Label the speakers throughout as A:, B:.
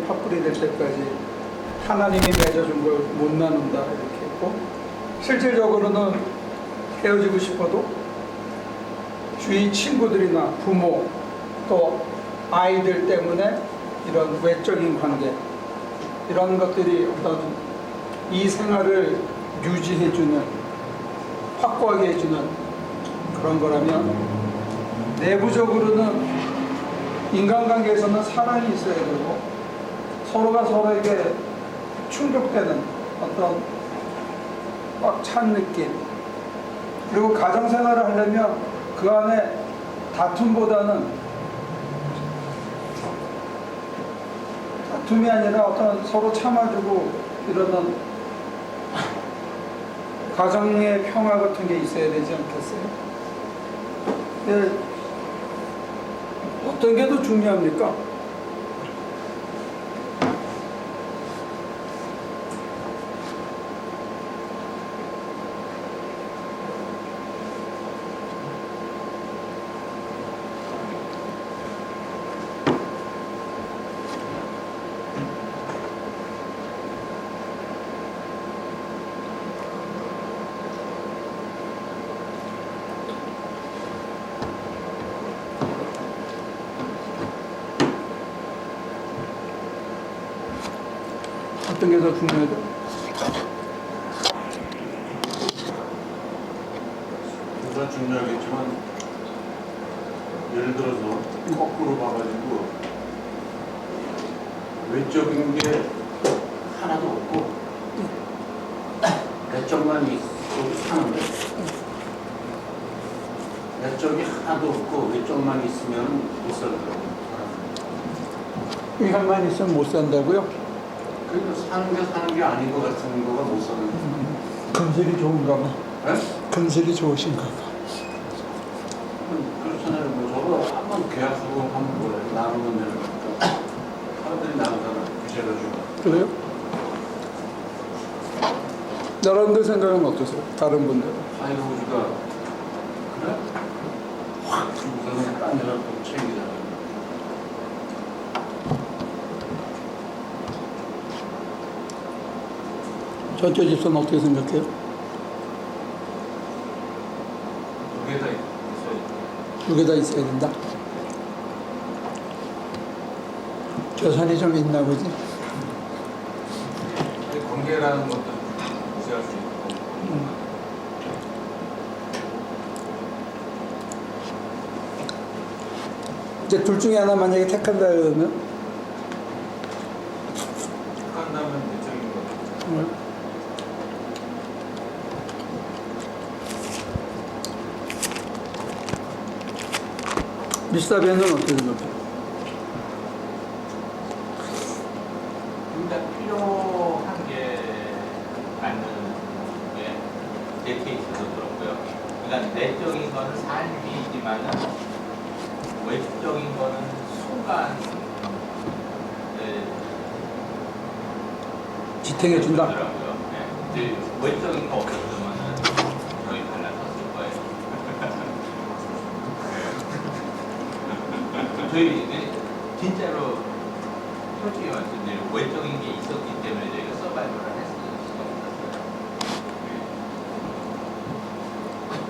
A: 파뿌리 될 때까지 하나님이 맺어준 걸 못 나눈다 이렇게 했고, 실질적으로는 헤어지고 싶어도 주위 친구들이나 부모 또 아이들 때문에 이런 외적인 관계, 이런 것들이 어떤 이 생활을 유지해주는, 확고하게 해주는 그런 거라면, 내부적으로는 인간관계에서는 사랑이 있어야 되고 서로가 서로에게 충족되는 어떤 꽉 찬 느낌, 그리고 가정생활을 하려면 그 안에 다툼이 아니라 어떤 서로 참아주고 이러는 가정의 평화 같은 게 있어야 되지 않겠어요? 네. 어떤 게 더 중요합니까? 어떤 게 더 중요하죠?
B: 둘 다 중요하겠지만, 예를 들어서 거꾸로 봐가지고 외적인 게 하나도 없고 내적만 있어도 사는데, 내적이 하나도 없고 외적만 있으면 못 살더라고요.
A: 이것만 있으면 못 산다고요?
B: 그러니까 사는 게 아닌 것 같은 거가 못 사는 거예요.
A: 금슬이 좋은가 봐.
B: 네?
A: 금슬이 좋으신가 봐.
B: 그렇잖아요. 뭐 저거 한번 계약하고 한번 뭐래 나누면 되는 거니까 사람들이 나누잖아. 규제를 주고.
A: 그래요? 여러분들 생각은 어떠세요? 다른 분들은?
B: 아이고 우리가 그래? 확 우선은 딴 여자 또 챙기잖아.
A: 전체 집사는 어떻게 생각해요?
B: 두 개 다 있어요.
A: 두 개 다 있어야 된다? 계산이 좀 있나 보지?
B: 관계라는 것도 무시할 수 있고.
A: 이제 둘 중에 하나 만약에 택한다 그러면?
B: 한다면 내적인 거죠.
A: 미스터벤은 어떻게 생각해요?
C: 그러니까 필요한 게 맞는 게 제 케이스도 그렇고요. 그러니까 내적인 거는 삶이지만은 외적인 거는 순간
A: 지탱해준다?
C: 더라고요. 네. 외적인 거 없었으면은 거의 달라졌을 거예요. 저희 진짜로 솔직히 말씀드리면 외적인 게 있었기 때문에 저희가 서바이벌을 했을 수가 없었어요.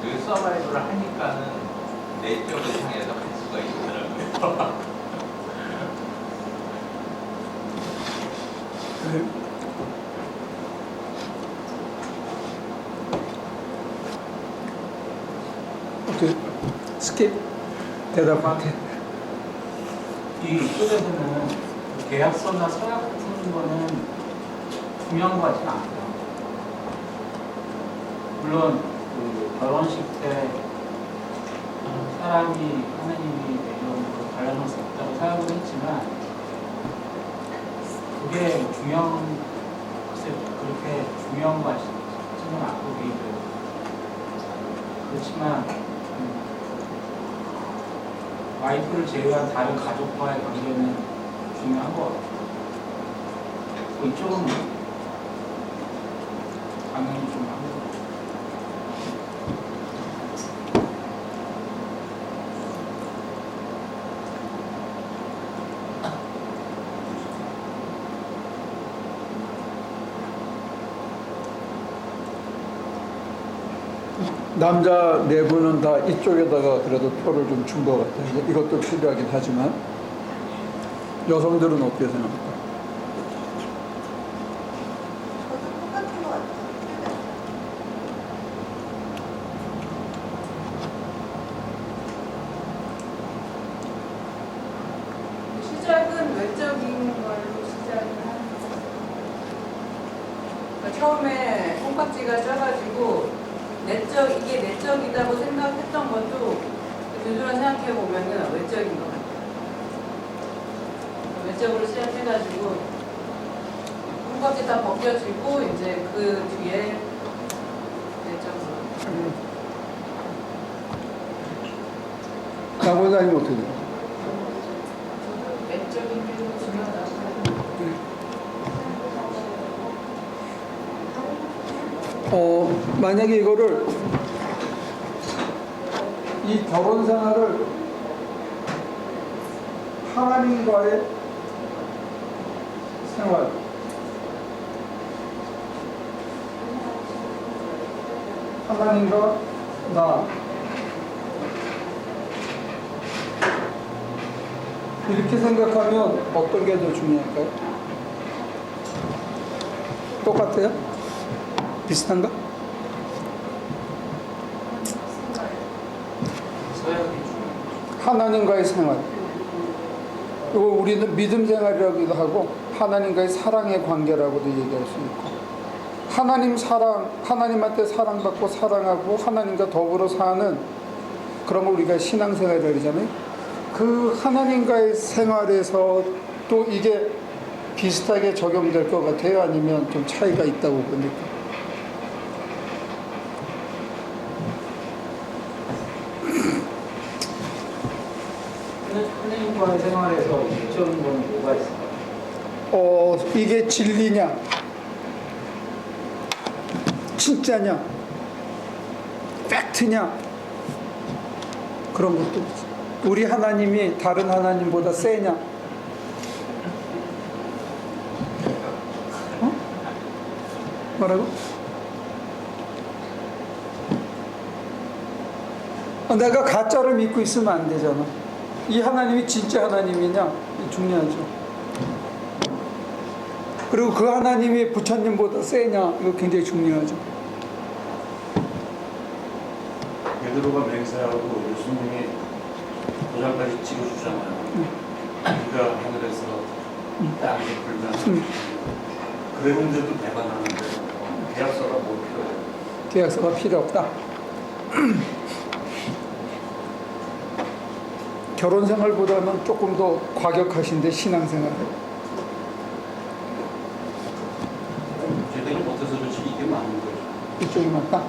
C: 그 서바이벌을 하니까는 내적을 향해서 갈 수가 있더라고요.
A: 네. 오케이. 스킵. 대답할게.
D: 이 속에서는 계약서나 서약 같은 거는 중요한 것 같지는 않고요. 물론 그 결혼식 때 사람이 하나님이 내려온 갈라놓을 수 없다고 생각을 했지만, 그게 글쎄 그렇게 중요한 것 같지는 않고 개인적으로. 그렇지만 와이프를 제외한 다른 가족과의 관계는 중요한 것 같아요. 이쪽은 당연히 좀 합니다.
A: 남자 내부는 다 이쪽에다가 그래도 표를 좀 준 것 같아요. 이것도 필요하긴 하지만 여성들은 어떻게 생각할까?
E: 저도 똑같은 것 같아요.
F: 시작은 외적인 걸로 시작을 하는 거죠. 그러니까 처음에 콩깍지가 쪄가지고 이게 내적이다고 생각했던 것도 뒤돌아 생각해 보면은 외적인 것 같아요. 외적으로 시작해가지고 콩깍지 다 벗겨지고 이제 그 뒤에 내적으로.
A: 나보다님 어떻게 돼요?
F: 외적인 게 중요하다고
A: 만약에 이거를 이 결혼 생활을 하나님과의 생활 하나님과 나 이렇게 생각하면 어떤 게 더 중요할까요? 똑같아요? 비슷한가?
C: 서약이 중요해요.
A: 하나님과의 생활. 이거 우리는 믿음 생활이라고도 하고 하나님과의 사랑의 관계라고도 얘기할 수 있고 하나님 사랑, 하나님한테 사랑받고 사랑하고 하나님과 더불어 사는 그런 걸 우리가 신앙생활이라고 그러잖아요. 그 하나님과의 생활에서 또 이게 비슷하게 적용될 것 같아요? 아니면 좀 차이가 있다고 봅니까?
D: 하나님과의 생활에서 외적인 건 뭐가 있을까요?
A: 이게 진리냐? 진짜냐? 팩트냐? 그런 것도 우리 하나님이 다른 하나님보다 세냐? 뭐라고? 내가 가짜를 믿고 있으면 안 되잖아. 이 하나님이 진짜 하나님이냐? 중요하죠. 그리고 그 하나님이 부처님보다 세냐? 이거 굉장히 중요하죠.
B: 베드로가 맹세하고 예수님이 도장까지 찍어주잖아요. 그가 하늘에서 땅에 불면 그랬는데도 배반하는데 계약서가 뭐 필요해요?
A: 계약서가 필요 없다. 결혼 생활보다는 조금 더 과격하신데 신앙생활.
B: 제대로 못해서 그렇지 이게 맞는 거죠.
A: 이쪽이 맞다.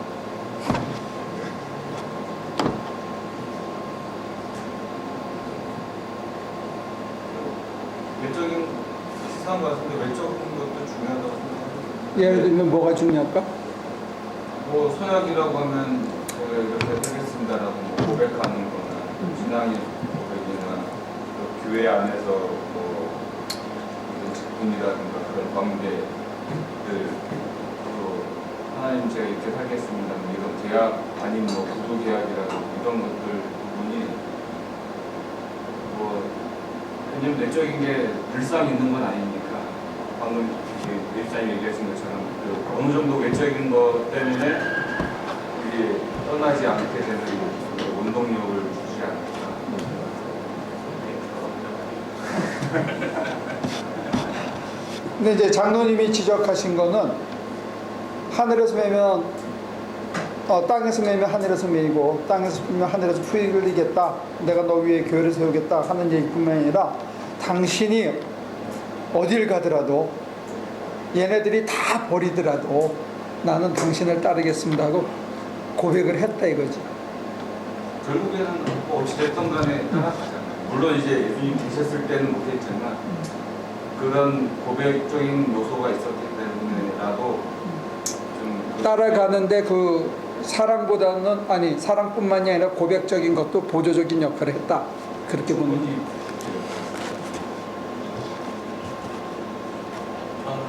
C: 외적인 비슷한 것 같은데 외적인 것도 중요하다고 생각합니다.
A: 예를 들면 뭐가 중요할까?
C: 뭐 소약이라고 하면 제가 이렇게 하겠습니다라고 뭐 고백하는 거나 신앙의 고백이나 또 교회 안에서 뭐 이런 직분이라든가 그런 관계들 또 하나님 제가 이렇게 살겠습니다 뭐 이런 계약 아니면 뭐 구도 계약이라든가 이런 것들 부분이 뭐 왜냐면 내적인 게 늘상 있는 건 아니니까 방금 일장이 얘기하신 것처럼 그 어느 정도 외적인 것 때문에 우리 떠나지 않게 되는 그 원동력을 주지 않을까.
A: 근데 이제 장로님이 지적하신 거는 하늘에서 매면 땅에서 매면 하늘에서 매이고 땅에서 풀면 하늘에서 풀이 흘리겠다. 내가 너 위에 교회를 세우겠다 하는 얘기뿐만 아니라 당신이 어딜 가더라도 얘네들이 다 버리더라도 나는 당신을 따르겠습니다 하고 고백을 했다 이거지.
C: 결국에는 뭐 어찌됐든 간에 따라가잖아요. 물론 이제 예수님 계셨을 때는 못했지만 그런 고백적인 요소가 있었기 때문에라도 좀
A: 따라가는데 그 사랑보다는 아니 사랑뿐만이 아니라 고백적인 것도 보조적인 역할을 했다 그렇게 보는 거지.
C: 저는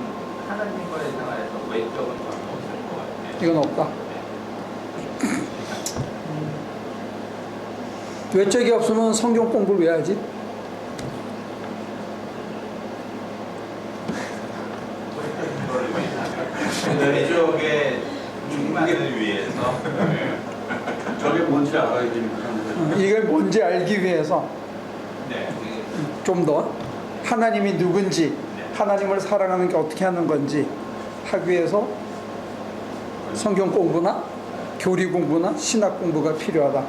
C: 하나님과의 생활에서 외적은 전혀 없을 것 같아요.
A: 이건 없다.
C: 네.
A: 외적이 없으면 성경 공부를 왜 하지?
G: 이쪽에 중간을 위해서
B: 저게 뭔지 알아야 되니까.
A: 이걸 뭔지 알기 위해서
G: 네.
A: 좀 더 하나님이 누군지, 하나님을 사랑하는 게 어떻게 하는 건지 하기 위해서 성경 공부나 교리 공부나 신학 공부가 필요하다.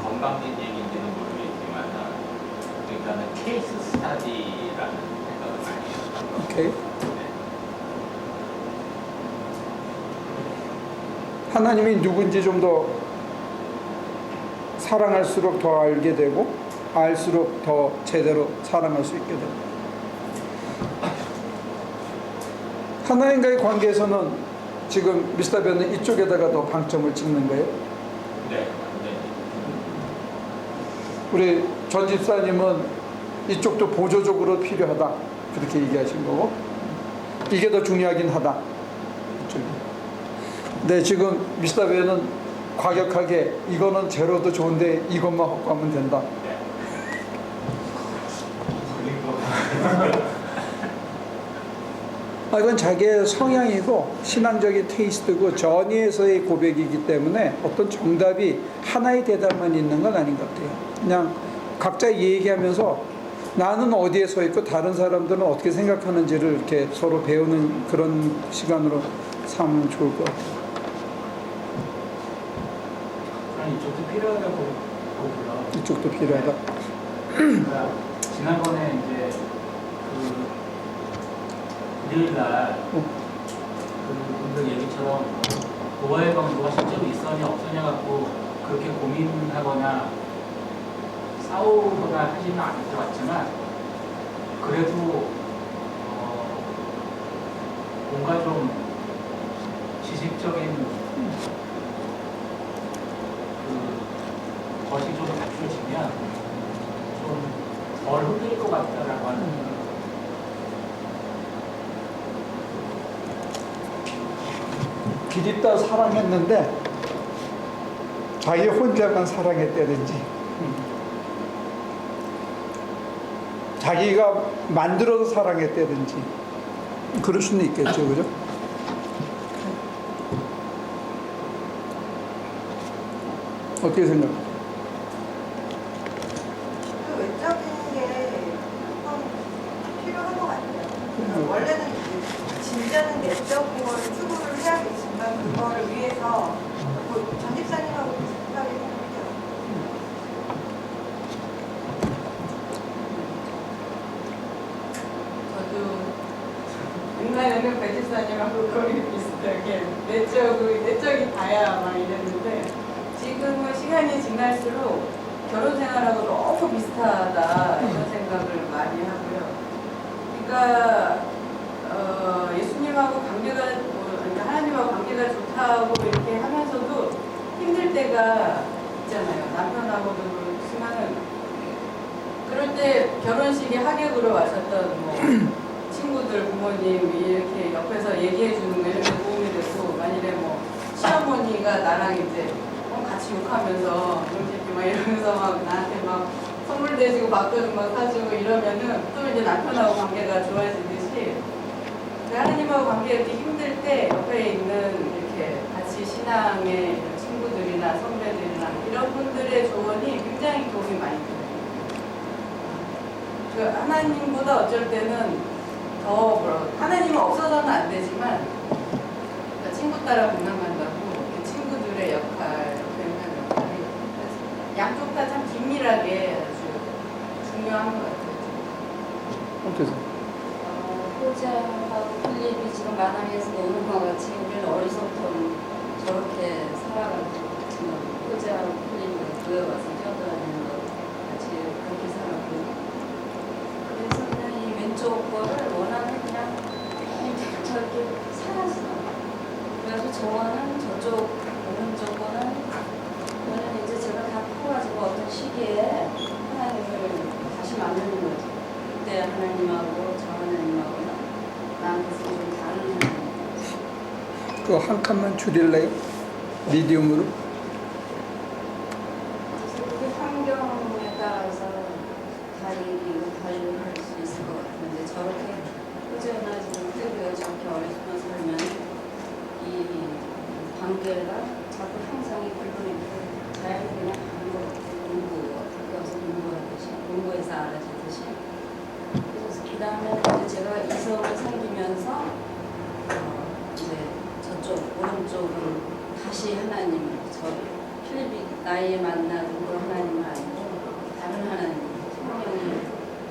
G: 건방진 얘기인지는 모르겠지만 그러니까는 케이스 스타디라는 생각을 많이 해요.
A: 오케이. 하나님이 누군지 좀 더 사랑할수록 더 알게 되고 알수록 더 제대로 사랑할 수 있게 되고, 하나님과의 관계에서는 지금 미스터 변은 이쪽에다가 더 방점을 찍는 거예요.
G: 네. 네.
A: 우리 전 집사님은 이쪽도 보조적으로 필요하다 그렇게 얘기하신 거고, 이게 더 중요하긴 하다 이쪽이. 근데 지금 미스터 변은 과격하게 이거는 제로도 좋은데 이것만 확보하면 된다. 이건 자기의 성향이고 신앙적인 테이스트고 전의에서의 고백이기 때문에 어떤 정답이 하나의 대답만 있는 건 아닌 것 같아요. 그냥 각자 얘기하면서 나는 어디에 서 있고 다른 사람들은 어떻게 생각하는지를 이렇게 서로 배우는 그런 시간으로 삼으면 좋을 것 같아요.
D: 아니 이쪽도 필요하다고 보고요.
A: 이쪽도 필요하다.
D: 그러니까 지난번에 이제 그 일요일날 그 분들 얘기처럼 노아의 강도가 실제로 있었냐 없었냐 갖고 그렇게 고민하거나 싸우거나 하지는 않을 것 같지만 그래도 뭔가 좀 지식적인 것이 좀 갖춰지면 좀 덜 흔들릴 것 같다라고 하는
A: 기립다 사랑했는데 자기 혼자만 사랑했다든지 자기가 만들어서 사랑했다든지 그럴 수는 있겠죠, 그죠? 어떻게 생각해요?
E: 그 외적인 게 조금 필요한 것 같아요. 원래는 이제 진짜는 내적인 걸 추구를 해야겠지만 그거를 위해서 전 집사님하고 비슷하게 생각해요.
F: 저도 옛날에는 배지사님하고 거의 비슷하게 내적이 다야 막 이랬는데 지금은 시간이 지날수록 결혼 생활하고 너무 비슷하다 이런 생각을 많이 하고요. 그러니까 예수님하고 관계가 그러니까 하나님하고 관계가 좋다고 이렇게 하면서도 힘들 때가 있잖아요. 남편하고도 그렇지만은 그럴 때 결혼식에 하객으로 와셨던 뭐 친구들 부모님 이렇게 옆에서 얘기해 주는 거 이런 게 도움이 되고, 만일에 뭐 시어머니가 나랑 이제 같이 욕하면서 이렇게 막 이러면서 막 나한테 막 선물 대주고 밥도 막 사주고 이러면은 또 이제 남편하고 관계가 좋아지듯이 하나님하고 관계가 이렇게 힘들 때 옆에 있는 이렇게 같이 신앙의 이런 친구들이나 선배들이나 이런 분들의 조언이 굉장히 도움이 많이 돼요. 그 하나님보다 어쩔 때는 더 하나님은 없어서는 안 되지만 그러니까 친구 따라 공감한다고 그 친구들의 역할, 역할이 양쪽 다 참 긴밀하게 아주 중요한 것 같아요.
A: 어떻게 생각해요?
H: 호자하고 필립이 지금 마당에서 노는 것 같이 우리는 어려서부터 저렇게 살아가지고 지금 호자하고 필립을 모여가서 뛰어다니는 것 같이 그렇게 살았고, 그래서 그냥 이 왼쪽 거를 원하는 그냥 저렇게 살았어. 그래서 저거는 저쪽 오른쪽 거는 이제 제가 다 커가지고 어떤 시기에 하나님을 다시 만드는 거죠. 그때 하나님하고 저 하나님하고는 나한테서 좀 다른 하나님.
A: 그거 한 칸만 줄일래요? 미디움으로.
H: 그게 환경에 따라서 달리할 수 있을 것 같은데 저렇게 호전하지는 뜨고 저렇게 어렵게 살면 이 관계가 자꾸 형성이 불분있고 자연히 그냥 가는 것 같아요. 학교 가서 공부하듯이 공부해서 알아지듯이. 그래서 그 다음에 제가 이성을 생기면서 이제 저쪽 오른쪽은 다시 하나님, 저 필립이 나의 만나던 그 하나님을 아니고 다른 하나님, 성령이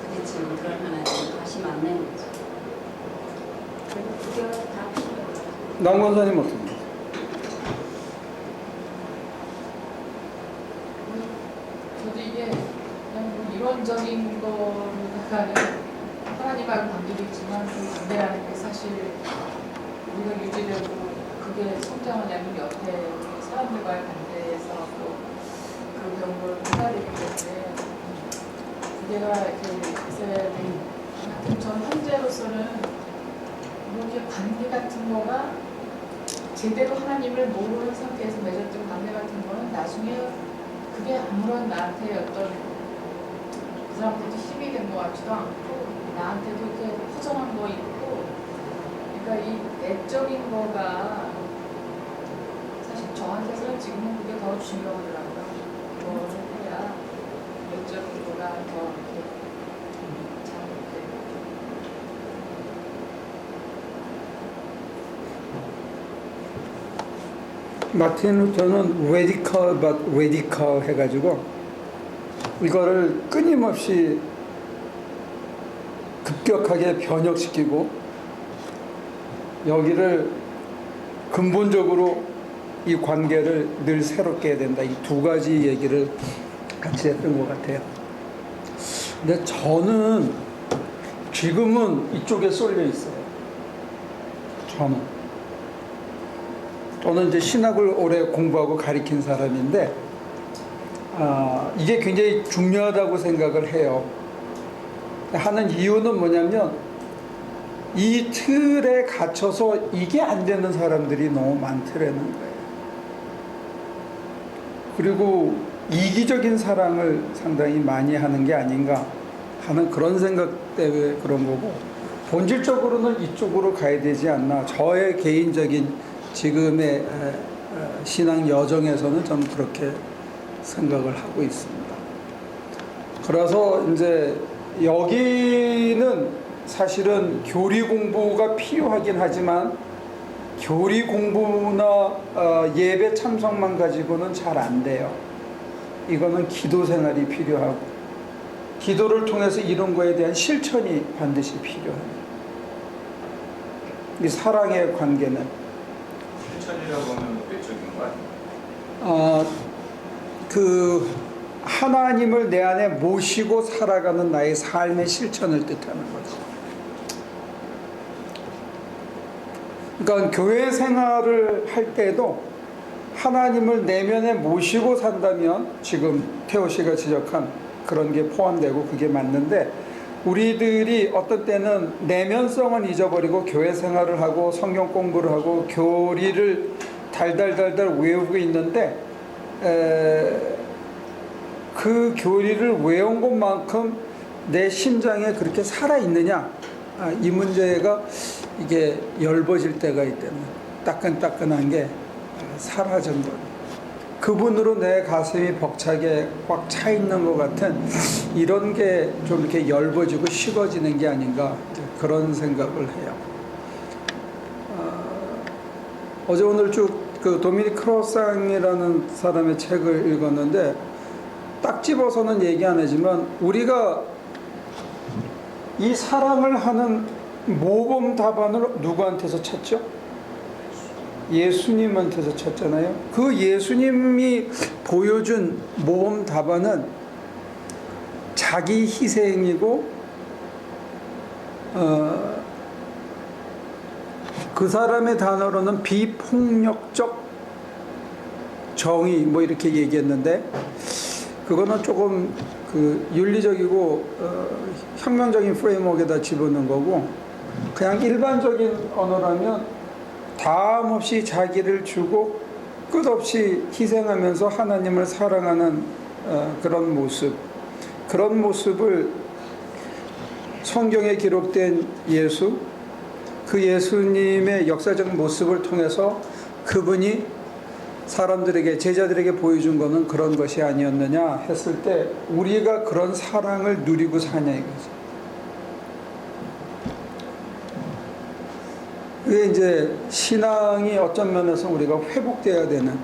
H: 부딪히는 그런 하나님을 다시 만나는 거죠. 그리고 그게 다 필요해요.
A: 남 권사님 어떻습니까?
I: 저도 이게 그냥 뭐 이론적인 거는 하나님과는 관계도 있지만 그 관계라는 게 사실 우리가 유지되고 그게 성장하냐면 옆에 사람들과의 관계에서 또 그 경우를 해야 되기 때문에 우리가 이렇게 있어야 되는 하여튼 전 현재로서는 이렇게 관계 같은 거가 제대로 하나님을 모르는 상태에서 맺었던 관계 같은 거는 나중에 그게 아무런 나한테 어떤 그 사람한테도 힘이 된 것 같지도 않고 나한테도 이렇게 허전한 거 있고 그러니까 이 내적인 거가 사실 저한테서는 지금은 그게 더 중요하더라고요. 그거를 해야 내적인 거가 더 이렇게 잘 이렇게
A: 마틴 루터는 radical but radical 해가지고 이거를 끊임없이 급격하게 변혁시키고 여기를 근본적으로 이 관계를 늘 새롭게 해야 된다. 이 두 가지 얘기를 같이 했던 것 같아요. 근데 저는 지금은 이쪽에 쏠려 있어요. 저는 이제 신학을 오래 공부하고 가르친 사람인데 이게 굉장히 중요하다고 생각을 해요. 하는 이유는 뭐냐면 이 틀에 갇혀서 이게 안 되는 사람들이 너무 많더라는 거예요. 그리고 이기적인 사랑을 상당히 많이 하는 게 아닌가 하는 그런 생각 때문에 그런 거고, 본질적으로는 이쪽으로 가야 되지 않나. 저의 개인적인 지금의 신앙 여정에서는 저는 그렇게 생각을 하고 있습니다. 그래서 이제 여기는 사실은 교리 공부가 필요하긴 하지만 교리 공부나 예배 참석만 가지고는 잘 안 돼요. 이거는 기도 생활이 필요하고 기도를 통해서 이런 거에 대한 실천이 반드시 필요해요. 이 사랑의 관계는
C: 실천이라고 하면 외적인 거 아니에요?
A: 그 하나님을 내 안에 모시고 살아가는 나의 삶의 실천을 뜻하는 거죠. 그러니까 교회 생활을 할 때도 하나님을 내면에 모시고 산다면 지금 태호 씨가 지적한 그런 게 포함되고 그게 맞는데, 우리들이 어떤 때는 내면성은 잊어버리고 교회 생활을 하고 성경 공부를 하고 교리를 달달달달 외우고 있는데 그 교리를 외운 것만큼 내 심장에 그렇게 살아있느냐, 이 문제가 이게 엷어질 때가 있다면 따끈따끈한 게 사라진 거예요. 그분으로 내 가슴이 벅차게 꽉 차 있는 것 같은 이런 게 좀 이렇게 엷어지고 식어지는 게 아닌가, 그런 생각을 해요. 어제 오늘 쭉 그 도미닉 크로상이라는 사람의 책을 읽었는데 딱 집어서는 얘기 안 하지만 우리가 이 사랑을 하는 모범 답안을 누구한테서 찾죠? 예수님한테서 찾잖아요. 그 예수님이 보여준 모범 답안은 자기 희생이고 그 사람의 단어로는 비폭력적 정의 뭐 이렇게 얘기했는데, 그거는 조금 그 윤리적이고 혁명적인 프레임워크에다 집어넣은 거고, 그냥 일반적인 언어라면 다함 없이 자기를 주고 끝없이 희생하면서 하나님을 사랑하는 그런 모습을 성경에 기록된 예수, 그 예수님의 역사적 모습을 통해서 그분이 사람들에게, 제자들에게 보여준 것은 그런 것이 아니었느냐 했을 때 우리가 그런 사랑을 누리고 사냐 이거죠. 그게 이제 신앙이 어떤 면에서 우리가 회복돼야 되는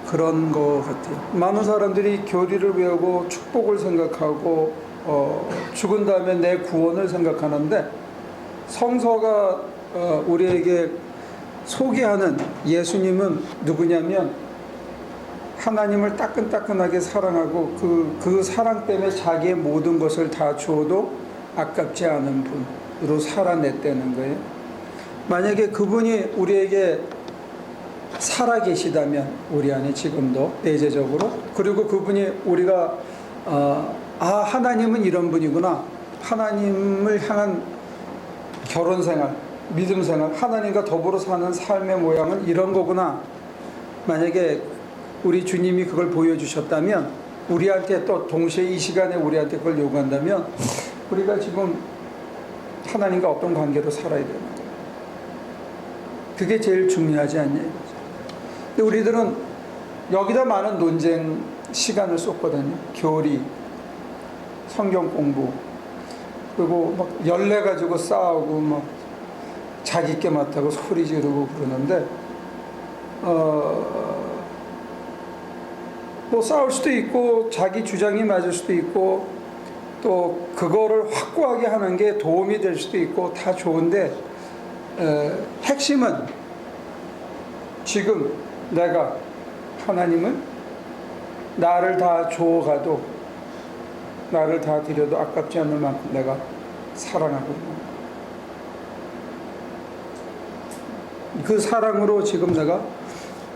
A: 그런 것 같아요. 많은 사람들이 교리를 외우고 축복을 생각하고 죽은 다음에 내 구원을 생각하는데 성서가 우리에게 소개하는 예수님은 누구냐면 하나님을 따끈따끈하게 사랑하고 그 사랑 때문에 자기의 모든 것을 다 주어도 아깝지 않은 분으로 살아냈다는 거예요. 만약에 그분이 우리에게 살아계시다면 우리 안에 지금도 내재적으로, 그리고 그분이 우리가 하나님은 이런 분이구나, 하나님을 향한 결혼생활, 믿음생활, 하나님과 더불어 사는 삶의 모양은 이런 거구나, 만약에 우리 주님이 그걸 보여주셨다면, 우리한테 또 동시에 이 시간에 우리한테 그걸 요구한다면 우리가 지금 하나님과 어떤 관계로 살아야 되는 거예요. 그게 제일 중요하지 않냐 이거죠. 근데 우리들은 여기다 많은 논쟁 시간을 쏟거든요. 교리, 성경 공부, 그리고 막 열내 가지고 싸우고 막 자기 게 맞다고 소리 지르고 그러는데 뭐 싸울 수도 있고 자기 주장이 맞을 수도 있고 또 그거를 확고하게 하는 게 도움이 될 수도 있고 다 좋은데 핵심은 지금 내가 하나님을 나를 다 줘가도, 나를 다 드려도 아깝지 않을 만큼 내가 사랑하고 있는 거예요. 그 사랑으로 지금 내가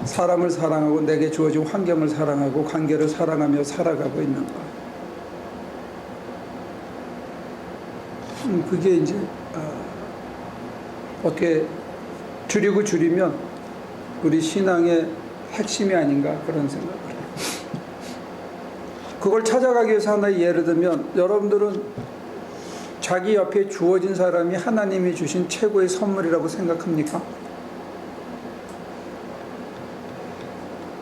A: 사람을 사랑하고 내게 주어진 환경을 사랑하고 관계를 사랑하며 살아가고 있는 거예요. 그게 이제 어떻게 줄이면 우리 신앙의 핵심이 아닌가 그런 생각을 해요. 그걸 찾아가기 위해서 하나의 예를 들면, 여러분들은 자기 옆에 주어진 사람이 하나님이 주신 최고의 선물이라고 생각합니까?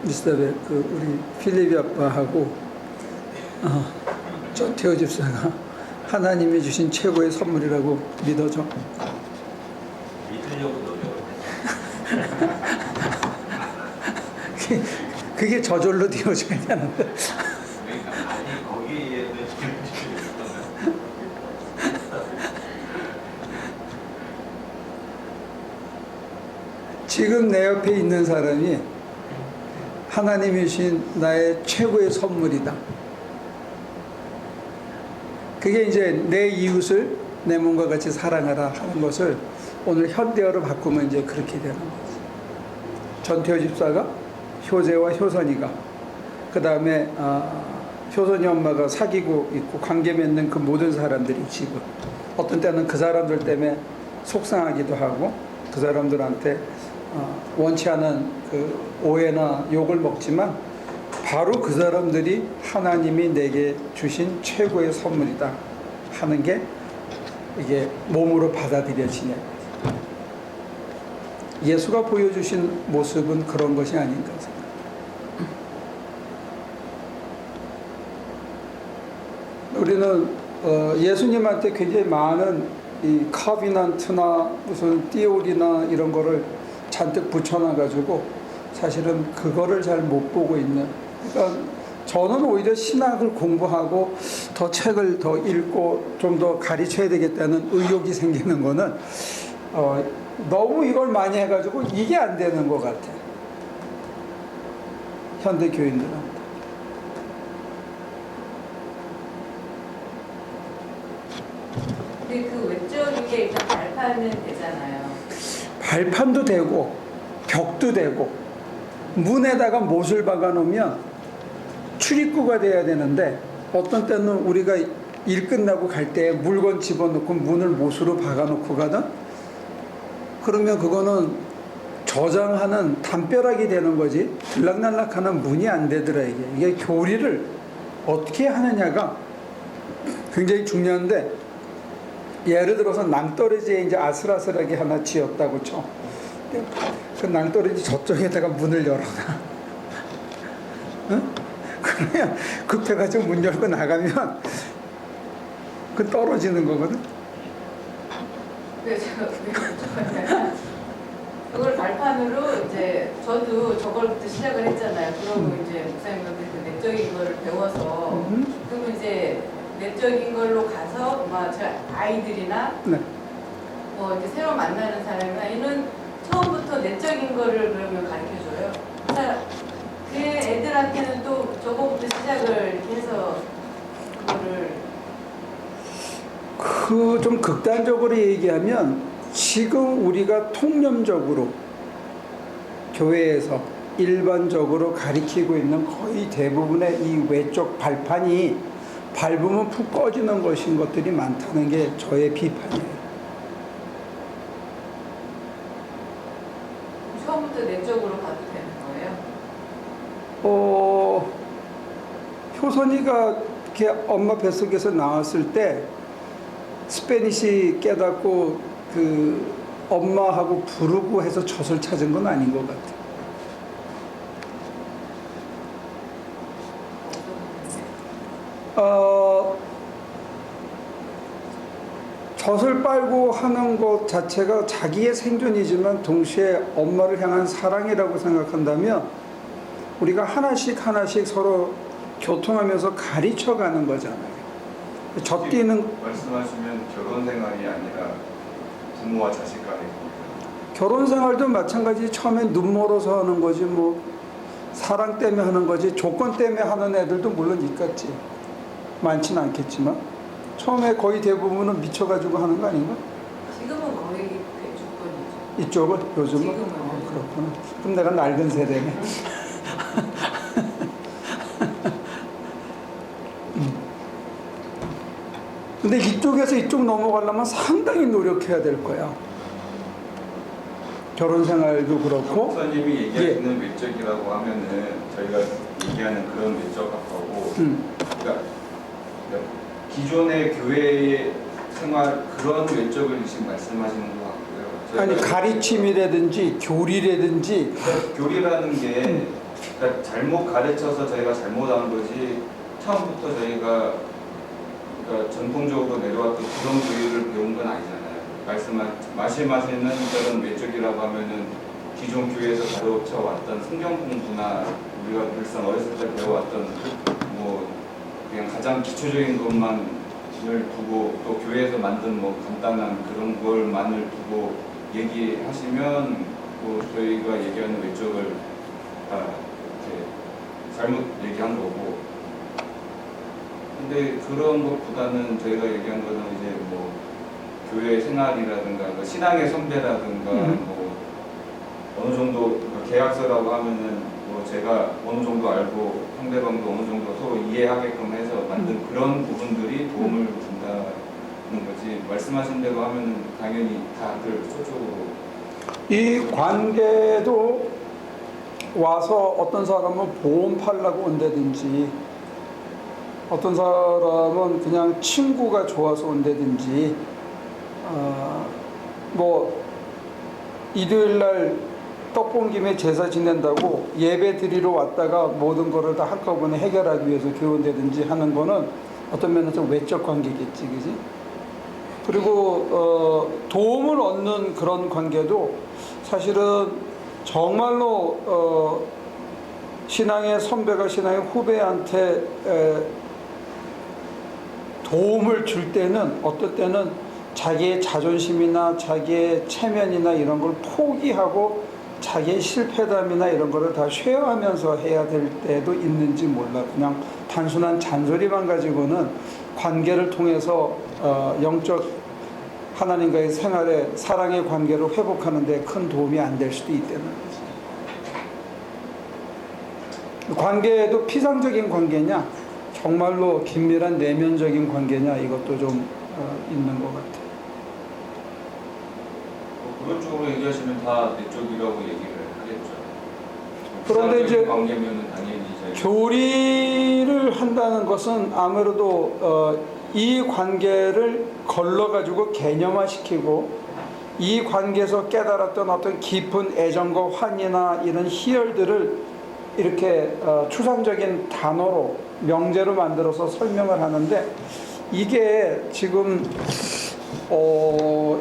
A: 미스터베 우리 필립이 아빠하고 전태호 집사가 하나님이 주신 최고의 선물이라고 믿어져?
G: 믿으려고 노력을
A: 그게 저절로 되어져야 되는데.
G: 그러니까 아니 거기에는
A: 지금 내 옆에 있는 사람이 하나님이 주신 나의 최고의 선물이다. 그게 이제 내 이웃을 내 몸과 같이 사랑하라 하는 것을 오늘 현대어로 바꾸면 이제 그렇게 되는 거지. 전태호 집사가 효재와 효선이가, 그 다음에 효선이 엄마가 사귀고 있고 관계 맺는 그 모든 사람들이 지금 어떤 때는 그 사람들 때문에 속상하기도 하고 그 사람들한테 원치 않은 그 오해나 욕을 먹지만 바로 그 사람들이 하나님이 내게 주신 최고의 선물이다 하는 게 이게 몸으로 받아들여지냐. 예수가 보여주신 모습은 그런 것이 아닌가 생각합니다. 우리는 예수님한테 굉장히 많은 이 커비넌트나 무슨 띠오리나 이런 거를 잔뜩 붙여놔가지고 사실은 그거를 잘 못 보고 있는, 그러니까 저는 오히려 신학을 공부하고 더 책을 더 읽고 좀 더 가르쳐야 되겠다는 의욕이 생기는 거는 너무 이걸 많이 해가지고 이게 안 되는 것 같아, 현대 교인들한테.
F: 근데 그 외적인 게 일단 발판은 되잖아요.
A: 발판도 되고 벽도 되고 문에다가 못을 박아 놓으면 출입구가 돼야 되는데, 어떤 때는 우리가 일 끝나고 갈 때 물건 집어넣고 문을 못으로 박아 놓고 가든, 그러면 그거는 저장하는 담벼락이 되는 거지 들락날락하는 문이 안 되더라 이게 교리를 어떻게 하느냐가 굉장히 중요한데 예를 들어서 낭떠러지에 이제 아슬아슬하게 하나 지었다고 쳐. 그 낭떠러지 저쪽에다가 문을 열어놔. 응? 그러면 급해가지고 문 열고 나가면 그 떨어지는 거거든.
F: 그래서 제가 왜 여쭤봤냐면 그걸 발판으로 이제 저도 저걸부터 시작을 했잖아요. 그러고 이제 목사님한테 그 내적인 걸 배워서 그러면 이제 내적인 걸로 가서 저 아이들이나
A: 네.
F: 뭐 이렇게 새로 만나는 사람이나 이런 처음부터 내적인 거를 그러면 가르쳐줘요. 그 애들한테는 또 저거부터 시작을 이렇게 해서 그거를
A: 그 좀 극단적으로 얘기하면 지금 우리가 통념적으로 교회에서 일반적으로 가리키고 있는 거의 대부분의 이 외적 발판이 밟으면 푹 꺼지는 것인 것들이 많다는 게 저의 비판이에요.
F: 처음부터 내적으로 가도 되는 거예요?
A: 효선이가 이렇게 엄마 뱃속에서 나왔을 때 스페니시 깨닫고 그 엄마하고 부르고 해서 젖을 찾은 건 아닌 것 같아요. 젖을 빨고 하는 것 자체가 자기의 생존이지만 동시에 엄마를 향한 사랑이라고 생각한다면 우리가 하나씩 서로 교통하면서 가르쳐가는 거잖아요. 젖띠는
C: 말씀하시면 결혼 생활이 아니라 부모와 자식 간의
A: 결혼 생활도 마찬가지. 처음엔 눈 멀어서 하는 거지 뭐 사랑 때문에 하는 거지 조건 때문에 하는 애들도 물론 있겠지. 많지는 않겠지만 처음에 거의 대부분은 미쳐가지고 하는 거 아닌가?
F: 지금은 거의 그 조건이죠.
A: 이쪽은 요즘은?
F: 지금은.
A: 그렇구나. 그럼 내가 낡은 세대네. 근데 이쪽에서 이쪽 넘어가려면 상당히 노력해야 될 거야. 결혼 생활도 그렇고.
C: 목사님이 얘기하시는 외적이라고 하면은 저희가 얘기하는 그런 외적하고 그러니까 기존의 교회의 생활 그런 외적을 지금 말씀하시는 것 같고요.
A: 아니 가르침이라든지 교리라든지
C: 교리라는 게 그러니까 잘못 가르쳐서 저희가 잘못한 거지 처음부터 저희가 그러니까 전통적으로 내려왔던 그런 교리를 배운 건 아니잖아요. 말씀하시는 그런 외적이라고 하면은 기존 교회에서 가르쳐 왔던 성경 공부나 우리가 늘상 어렸을 때 배워왔던 뭐 그냥 가장 기초적인 것만을 두고 또 교회에서 만든 뭐 간단한 그런 걸만을 두고 얘기하시면 뭐 저희가 얘기하는 외적을 다 이렇게 잘못 얘기한 거고. 근데 그런 것보다는 저희가 얘기한 거는 이제 뭐 교회 생활이라든가 그 신앙의 선배라든가 뭐 어느 정도 계약서라고 하면은 뭐 제가 어느 정도 알고 상대방도 어느 정도 서로 이해하게끔 해서 만든 그런 부분들이 도움을 준다는 거지. 말씀하신 대로 하면은 당연히 다들 저쪽으로
A: 이 관계도 와서 어떤 사람은 보험 팔라고 온다든지 어떤 사람은 그냥 친구가 좋아서 온다든지 뭐 일요일날 떡본 김에 제사 지낸다고 예배 드리러 왔다가 모든 거를 다 한꺼번에 해결하기 위해서 교원되든지 하는 거는 어떤 면에서 외적 관계겠지, 그지? 그리고 도움을 얻는 그런 관계도 사실은 정말로 신앙의 선배가 신앙의 후배한테 도움을 줄 때는 어떨 때는 자기의 자존심이나 자기의 체면이나 이런 걸 포기하고 자기의 실패담이나 이런 거를 다 쉐어하면서 해야 될 때도 있는지 몰라. 그냥 단순한 잔소리만 가지고는 관계를 통해서 영적 하나님과의 생활의 사랑의 관계를 회복하는 데 큰 도움이 안 될 수도 있다는 거지. 관계도 피상적인 관계냐 정말로 긴밀한 내면적인 관계냐 이것도 좀 있는 것 같아요.
C: 그런 쪽으로 얘기하시면 다 내적이라고 얘기를 하겠죠.
A: 그런데 이제
C: 신앙적인 관계면은 당연히 저희가
A: 교리를 한다는 것은 아무래도 이 관계를 걸러가지고 개념화시키고 이 관계에서 깨달았던 어떤 깊은 애정과 환희나 이런 희열들을 이렇게 추상적인 단어로 명제로 만들어서 설명을 하는데, 이게 지금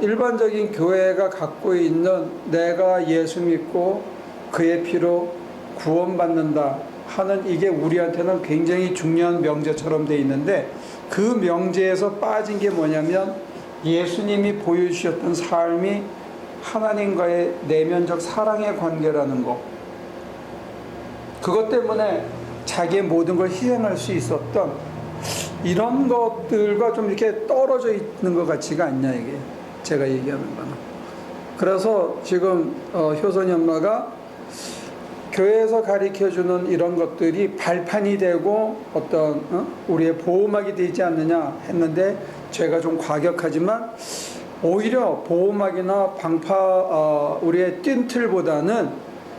A: 일반적인 교회가 갖고 있는 내가 예수 믿고 그의 피로 구원받는다 하는, 이게 우리한테는 굉장히 중요한 명제처럼 돼 있는데, 그 명제에서 빠진 게 뭐냐면 예수님이 보여주셨던 삶이 하나님과의 내면적 사랑의 관계라는 거, 그것 때문에 자기의 모든 걸 희생할 수 있었던 이런 것들과 좀 이렇게 떨어져 있는 것 같지가 않냐, 이게 제가 얘기하는 거는. 그래서 지금 효선이 엄마가 교회에서 가르쳐주는 이런 것들이 발판이 되고 어떤 우리의 보호막이 되지 않느냐 했는데, 제가 좀 과격하지만 오히려 보호막이나 방파 우리의 뛴틀보다는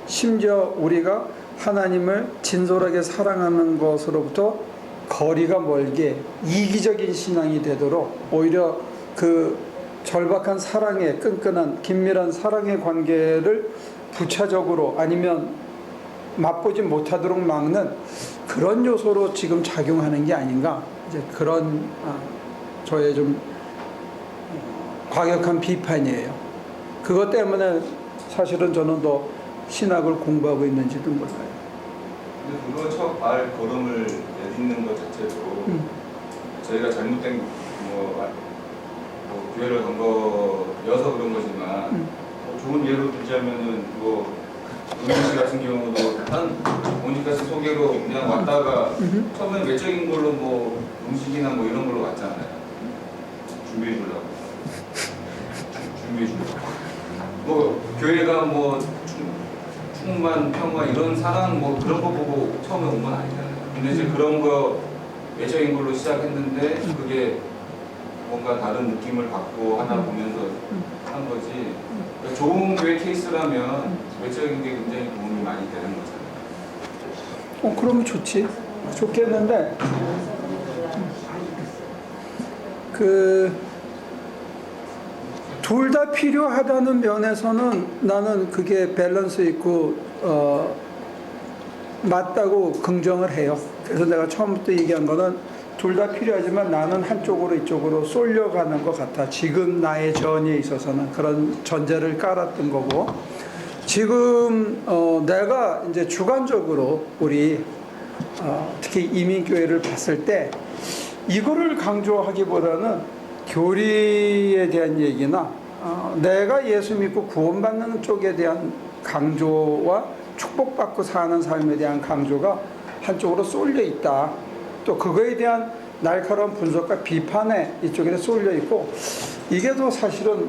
A: 심지어 우리가 하나님을 진솔하게 사랑하는 것으로부터 거리가 멀게 이기적인 신앙이 되도록 오히려 그 절박한 사랑의 끈끈한 긴밀한 사랑의 관계를 부차적으로 아니면 맛보지 못하도록 막는 그런 요소로 지금 작용하는 게 아닌가, 이제 그런 저의 좀 과격한 비판이에요. 그것 때문에 사실은 저는 더 신학을 공부하고 있는지도 몰라요.
C: 근데 그거 첫 발 걸음을 내딛는 것 자체도 저희가 잘못된 뭐 교회를 간 거여서 그런 거지만 좋은 예로 들자면은 뭐 은희 씨 같은 경우도 한 모니카스 소개로 그냥 왔다가 처음에 외적인 걸로 뭐 음식이나 뭐 이런 걸로 왔잖아요. 준비해 주려고. 준비해 주려고. 뭐 교회가 뭐 충만 평화 이런 사랑 뭐 그런 거 보고 처음에 온 건 아니잖아요. 근데 이제 그런 거 외적인 걸로 시작했는데 그게 뭔가 다른 느낌을 받고 하다 보면서 한 거지. 그러니까 좋은 교회 케이스라면 외적인 게 굉장히 도움이 많이 되는 거잖아요.
A: 그러면 좋지. 좋겠는데 둘 다 필요하다는 면에서는 나는 그게 밸런스 있고 맞다고 긍정을 해요. 그래서 내가 처음부터 얘기한 거는 둘 다 필요하지만 나는 한쪽으로 이쪽으로 쏠려가는 것 같아. 지금 나의 전에 있어서는 그런 전제를 깔았던 거고, 지금 내가 이제 주관적으로 우리 특히 이민교회를 봤을 때 이거를 강조하기보다는 교리에 대한 얘기나 내가 예수 믿고 구원받는 쪽에 대한 강조와 축복받고 사는 삶에 대한 강조가 한쪽으로 쏠려 있다. 또 그거에 대한 날카로운 분석과 비판에 이쪽에 쏠려 있고, 이게 더 사실은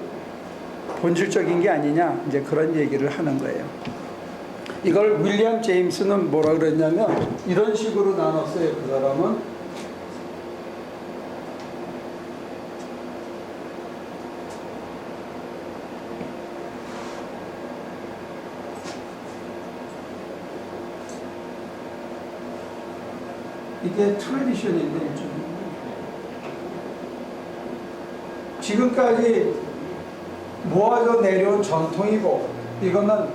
A: 본질적인 게 아니냐, 이제 그런 얘기를 하는 거예요. 이걸 윌리엄 제임스는 뭐라 그랬냐면 이런 식으로 나눴어요. 그 사람은 이게 트래디션인데 지금까지 모아져 내려온 전통이고, 이거는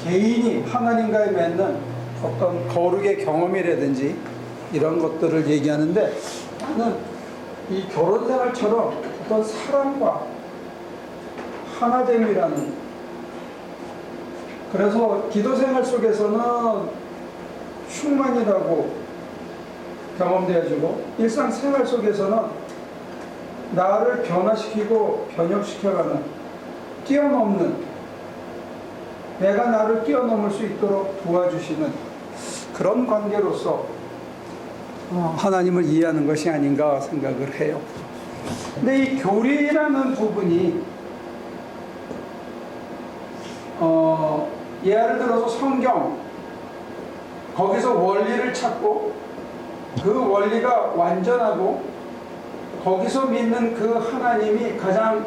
A: 개인이 하나님과의 맺는 어떤 거룩의 경험이라든지 이런 것들을 얘기하는데, 나는 이 결혼 생활처럼 어떤 사랑과 하나됨이라는, 그래서 기도 생활 속에서는 충만이라고 경험되어지고, 일상생활 속에서는 나를 변화시키고 변혁시켜가는, 뛰어넘는, 내가 나를 뛰어넘을 수 있도록 도와주시는 그런 관계로서 하나님을 이해하는 것이 아닌가 생각을 해요. 근데 이 교리라는 부분이 예를 들어서 성경, 거기서 원리를 찾고 그 원리가 완전하고 거기서 믿는 그 하나님이 가장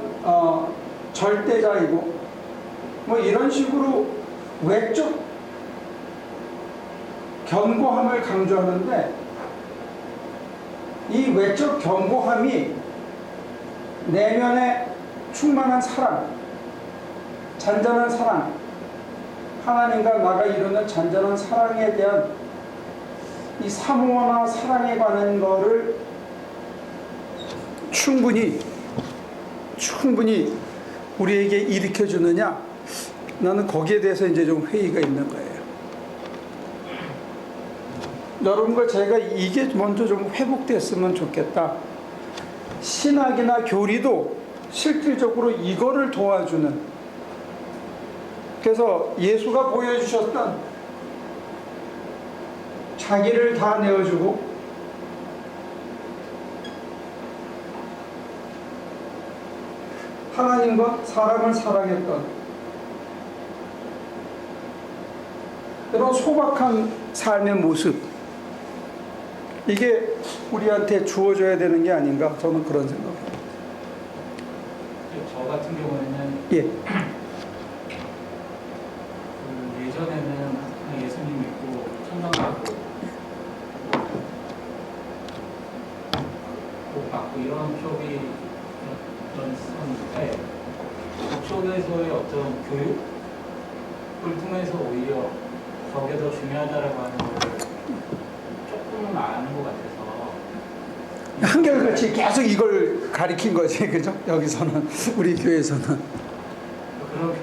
A: 절대자이고 뭐 이런 식으로 외적 견고함을 강조하는데 이 외적 견고함이 내면에 충만한 사랑, 잔잔한 사랑, 하나님과 나가 이루는 잔잔한 사랑에 대한 이 사모나 사랑에 관한 거를 충분히 우리에게 일으켜 주느냐? 나는 거기에 대해서 이제 좀 회의가 있는 거예요. 여러분과 제가 이게 먼저 좀 회복됐으면 좋겠다. 신학이나 교리도 실질적으로 이거를 도와주는, 그래서 예수가 보여주셨던 자기를 다 내어주고 하나님과 사람을 사랑했던 이런 소박한 삶의 모습, 이게 우리한테 주어져야 되는 게 아닌가, 저는 그런 생각입니다.
D: 저 같은 경우에는
A: 예.
D: 예전에는 그냥 예수님 믿고 천당 가고 복 받고 이런 쪽이 있었는데 그쪽에서의 어떤 교육을 통해서 오히려 저게 더 중요하다라고 하는 걸 조금은 아는 것 같아서
A: 한결같이 계속 이걸 가리킨 거지, 그죠? 여기서는, 우리 교회에서는.
D: 그런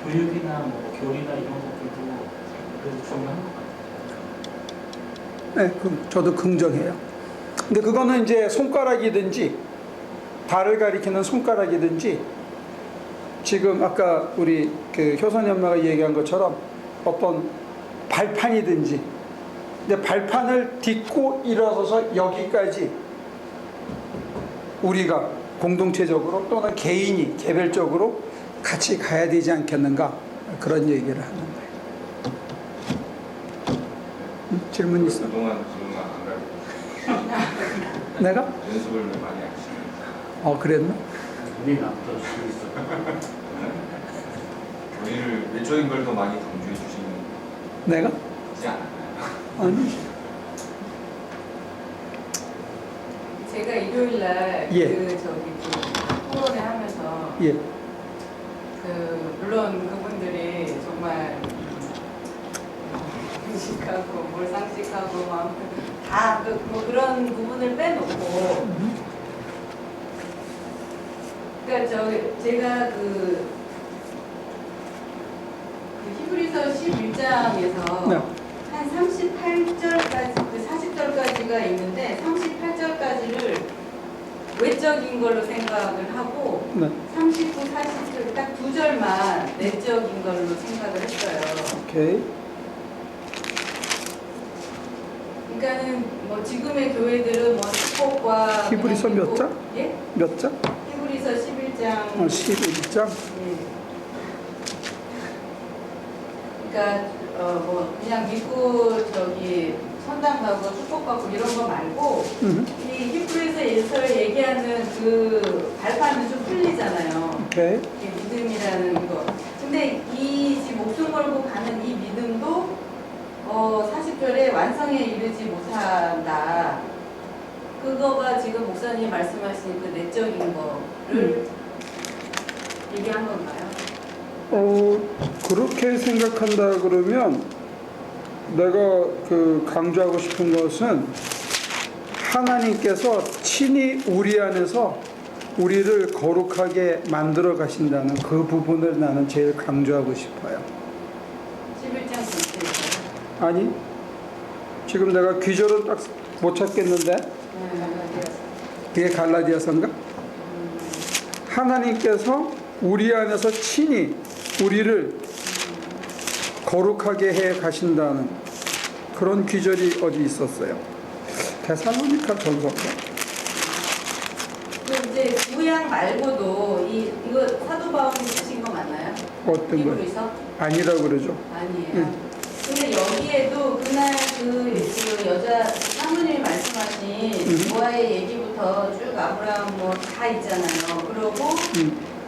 D: 교육이나 뭐 교리나 이런 것들도 그래도 중요한 것 같아요.
A: 네, 저도 긍정해요. 근데 그거는 이제 손가락이든지 발을 가리키는 손가락이든지 지금 아까 우리 그 효선이 엄마가 얘기한 것처럼 어떤 발판이든지, 근데 발판을 딛고 일어서서 여기까지 우리가 공동체적으로 또는 개인이 개별적으로 같이 가야 되지 않겠는가, 그런 얘기를 하는 거예요. 질문 있어?
C: 그동안 질문 안 가르쳐.
A: 내가?
C: 연습을 많이 하시는.
A: 그랬나?
B: 우리 남도 수 있어.
C: 교리를 외적인 걸 더 많이 강조해 주시는
A: 내가?
C: 지 않아요?
A: 아니.
F: 제가 일요일 날
A: 예.
F: 그 토론회 하면서
A: 예.
F: 물론 그분들이 정말 상식하고 뭘 상식하고 뭐 다 그런 부분을 빼놓고, 그러니까 제가 히브리서 11장에서
A: 네.
F: 한 38절까지, 40절까지가 있는데 38절까지를 외적인 걸로 생각을 하고
A: 네.
F: 39, 40절 딱 두 절만 내적인 걸로 생각을 했어요.
A: 오케이.
F: 그러니까는 뭐 지금의 교회들은 뭐 축복과
A: 히브리서 몇 장?
F: 예?
A: 몇 장?
F: 히브리서 11장.
A: 11장.
F: 예. 그러니까 뭐 그냥 믿고 선당 가고 축복받고 이런 거 말고 이 히브리서에서 얘기하는 그 발판은 좀 풀리잖아요.
A: 오케이.
F: 이게 믿음이라는 거. 근데 이 지금 목숨 걸고 가는 이 믿음도 40절에 완성에 이르지 못한다. 그거가 지금 목사님 말씀하신 그 내적인 거를 얘기한 건가요?
A: 그렇게 생각한다 그러면 내가 강조하고 싶은 것은 하나님께서 친히 우리 안에서 우리를 거룩하게 만들어 가신다는 그 부분을 나는 제일 강조하고 싶어요.
F: 11장 전체에서.
A: 아니, 지금 내가 귀절은 딱 못 찾겠는데 그게 갈라디아서인가? 하나님께서 우리 안에서 친히 우리를 거룩하게 해 가신다는 그런 귀절이 어디 있었어요. 데살로니가 전서인가?
F: 이제 구약 말고도 이거 사도 바울이 쓰신 거 맞나요?
A: 어떤 거요?
F: 히브리서?
A: 아니라고 그러죠.
F: 아니에요. 근데 여기에도 그날 그 여자 사모님이 말씀하신 노아의 얘기부터 쭉 아브라함 뭐 다 있잖아요. 그러고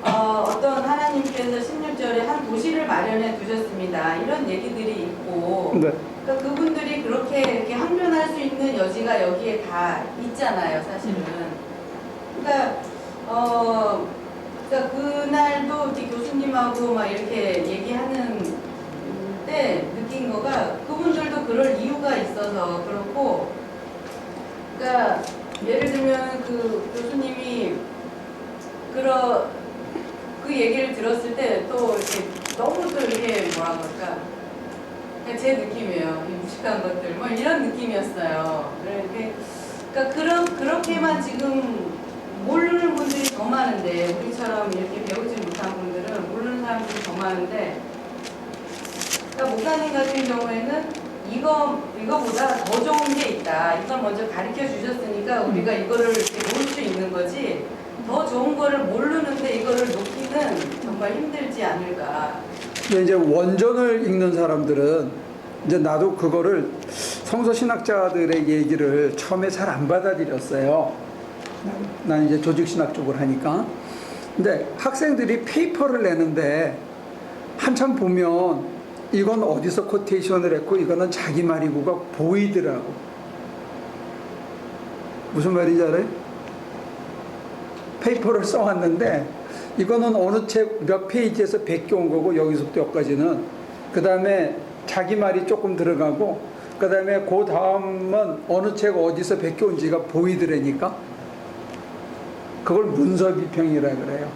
F: 어떤 하나님께서 16절에 한 도시를 마련해 두셨습니다. 이런 얘기들이 있고
A: 네.
F: 그러니까 그분들이 그렇게 이렇게 항변할 수 있는 여지가 여기에 다 있잖아요, 사실은. 그러니까 그러니까 그날도 이렇게 교수님하고 막 이렇게 얘기하는 때 느낀 거가 그분들도 그럴 이유가 있어서 그렇고, 그러니까 예를 들면 그 교수님이 그 얘기를 들었을 때 또 이렇게 너무 또 이렇게 뭐라 그럴까, 그냥 제 느낌이에요. 이 무식한 것들 뭐 이런 느낌이었어요. 그러니까 그렇게만 지금 모르는 분들이 더 많은데, 우리처럼 이렇게 배우지 못한 분들은 모르는 사람들이 더 많은데, 그러니까 목사님 같은 경우에는 이거보다 더 좋은 게 있다. 이걸 먼저 가르쳐 주셨으니까 우리가 이거를 이렇게 모를 수 있는 거지. 더 좋은 거를 모르는데 이거를 놓기는 정말 힘들지 않을까.
A: 근데 이제 원전을 읽는 사람들은 이제 나도 그거를 성서 신학자들의 얘기를 처음에 잘 안 받아들였어요. 난 이제 조직신학 쪽을 하니까. 근데 학생들이 페이퍼를 내는데 한참 보면 이건 어디서 코테이션을 했고 이거는 자기 말이고가 보이더라고. 무슨 말인지 알아요? 페이퍼를 써왔는데 이거는 어느 책 몇 페이지에서 베껴온 거고 여기서부터 여기까지는, 그 다음에 자기 말이 조금 들어가고, 그 다음에 그 다음은 어느 책 어디서 베껴온지가 보이더라니까. 그걸 문서 비평이라 그래요.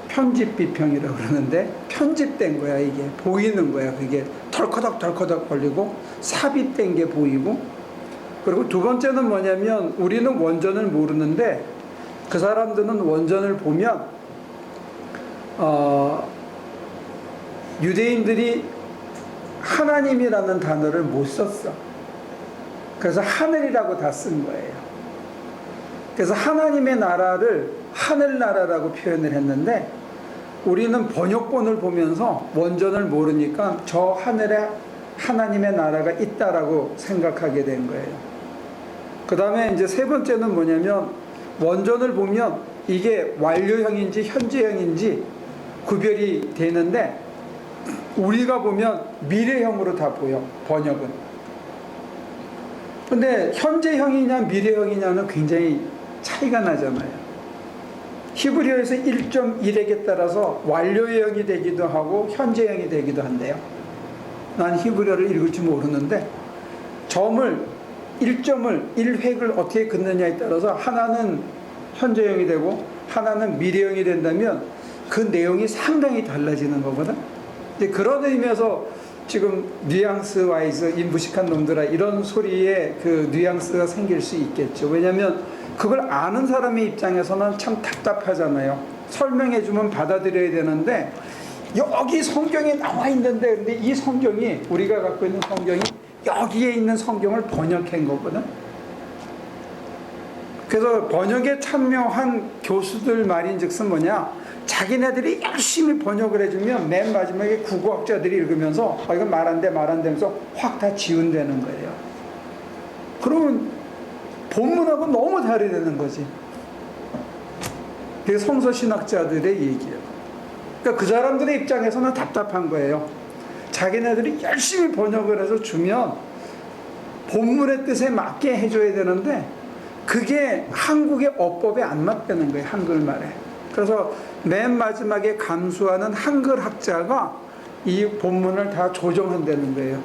A: 편집 비평이라 그러는데 편집된 거야. 이게 보이는 거야. 그게 덜커덕 걸리고 삽입된 게 보이고. 그리고 두 번째는 뭐냐면 우리는 원전을 모르는데 그 사람들은 원전을 보면 유대인들이 하나님이라는 단어를 못 썼어. 그래서 하늘이라고 다 쓴 거예요. 그래서 하나님의 나라를 하늘나라라고 표현을 했는데, 우리는 번역본을 보면서 원전을 모르니까 저 하늘에 하나님의 나라가 있다라고 생각하게 된 거예요. 그 다음에 이제 세 번째는 뭐냐면, 원전을 보면 이게 완료형인지 현재형인지 구별이 되는데, 우리가 보면 미래형으로 다 보여, 번역은. 근데 현재형이냐 미래형이냐는 굉장히 차이가 나잖아요. 히브리어에서 1.1액에 따라서 완료형이 되기도 하고 현재형이 되기도 한대요. 난 히브리어를 읽을 줄 모르는데, 1획을 어떻게 긋느냐에 따라서 하나는 현재형이 되고 하나는 미래형이 된다면 그 내용이 상당히 달라지는 거거든. 이제 그런 의미에서 지금 뉘앙스 와이즈 이 무식한 놈들아 이런 소리에 그 뉘앙스가 생길 수 있겠죠. 왜냐하면 그걸 아는 사람의 입장에서는 참 답답하잖아요. 설명해주면 받아들여야 되는데 여기 성경에 나와 있는데, 근데 이 성경이, 우리가 갖고 있는 성경이 여기에 있는 성경을 번역한 거거든. 그래서 번역에 참여한 교수들 말인즉슨 뭐냐, 자기네들이 열심히 번역을 해주면 맨 마지막에 국어학자들이 읽으면서 이건 말 안 돼 하면서 확 다 지운다는 거예요. 그러면 본문하고 너무 다르다는 거지. 그게 성서신학자들의 얘기예요. 그러니까 그 사람들의 입장에서는 답답한 거예요. 자기네들이 열심히 번역을 해서 주면 본문의 뜻에 맞게 해줘야 되는데 그게 한국의 어법에 안 맞다는 거예요. 한글말에. 그래서 맨 마지막에 감수하는 한글 학자가 이 본문을 다 조정한다는 거예요.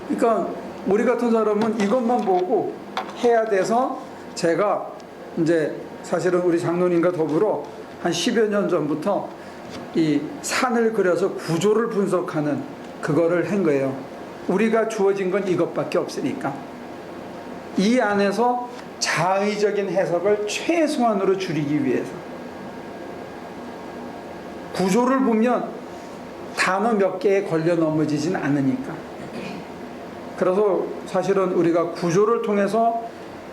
A: 그러니까 우리 같은 사람은 이것만 보고 해야 돼서, 제가 이제 사실은 우리 장로님과 더불어 한 10여 년 전부터 이 산을 그려서 구조를 분석하는 그거를 한 거예요. 우리가 주어진 건 이것밖에 없으니까. 이 안에서 자의적인 해석을 최소한으로 줄이기 위해서. 구조를 보면 단어 몇 개에 걸려 넘어지진 않으니까. 그래서 사실은 우리가 구조를 통해서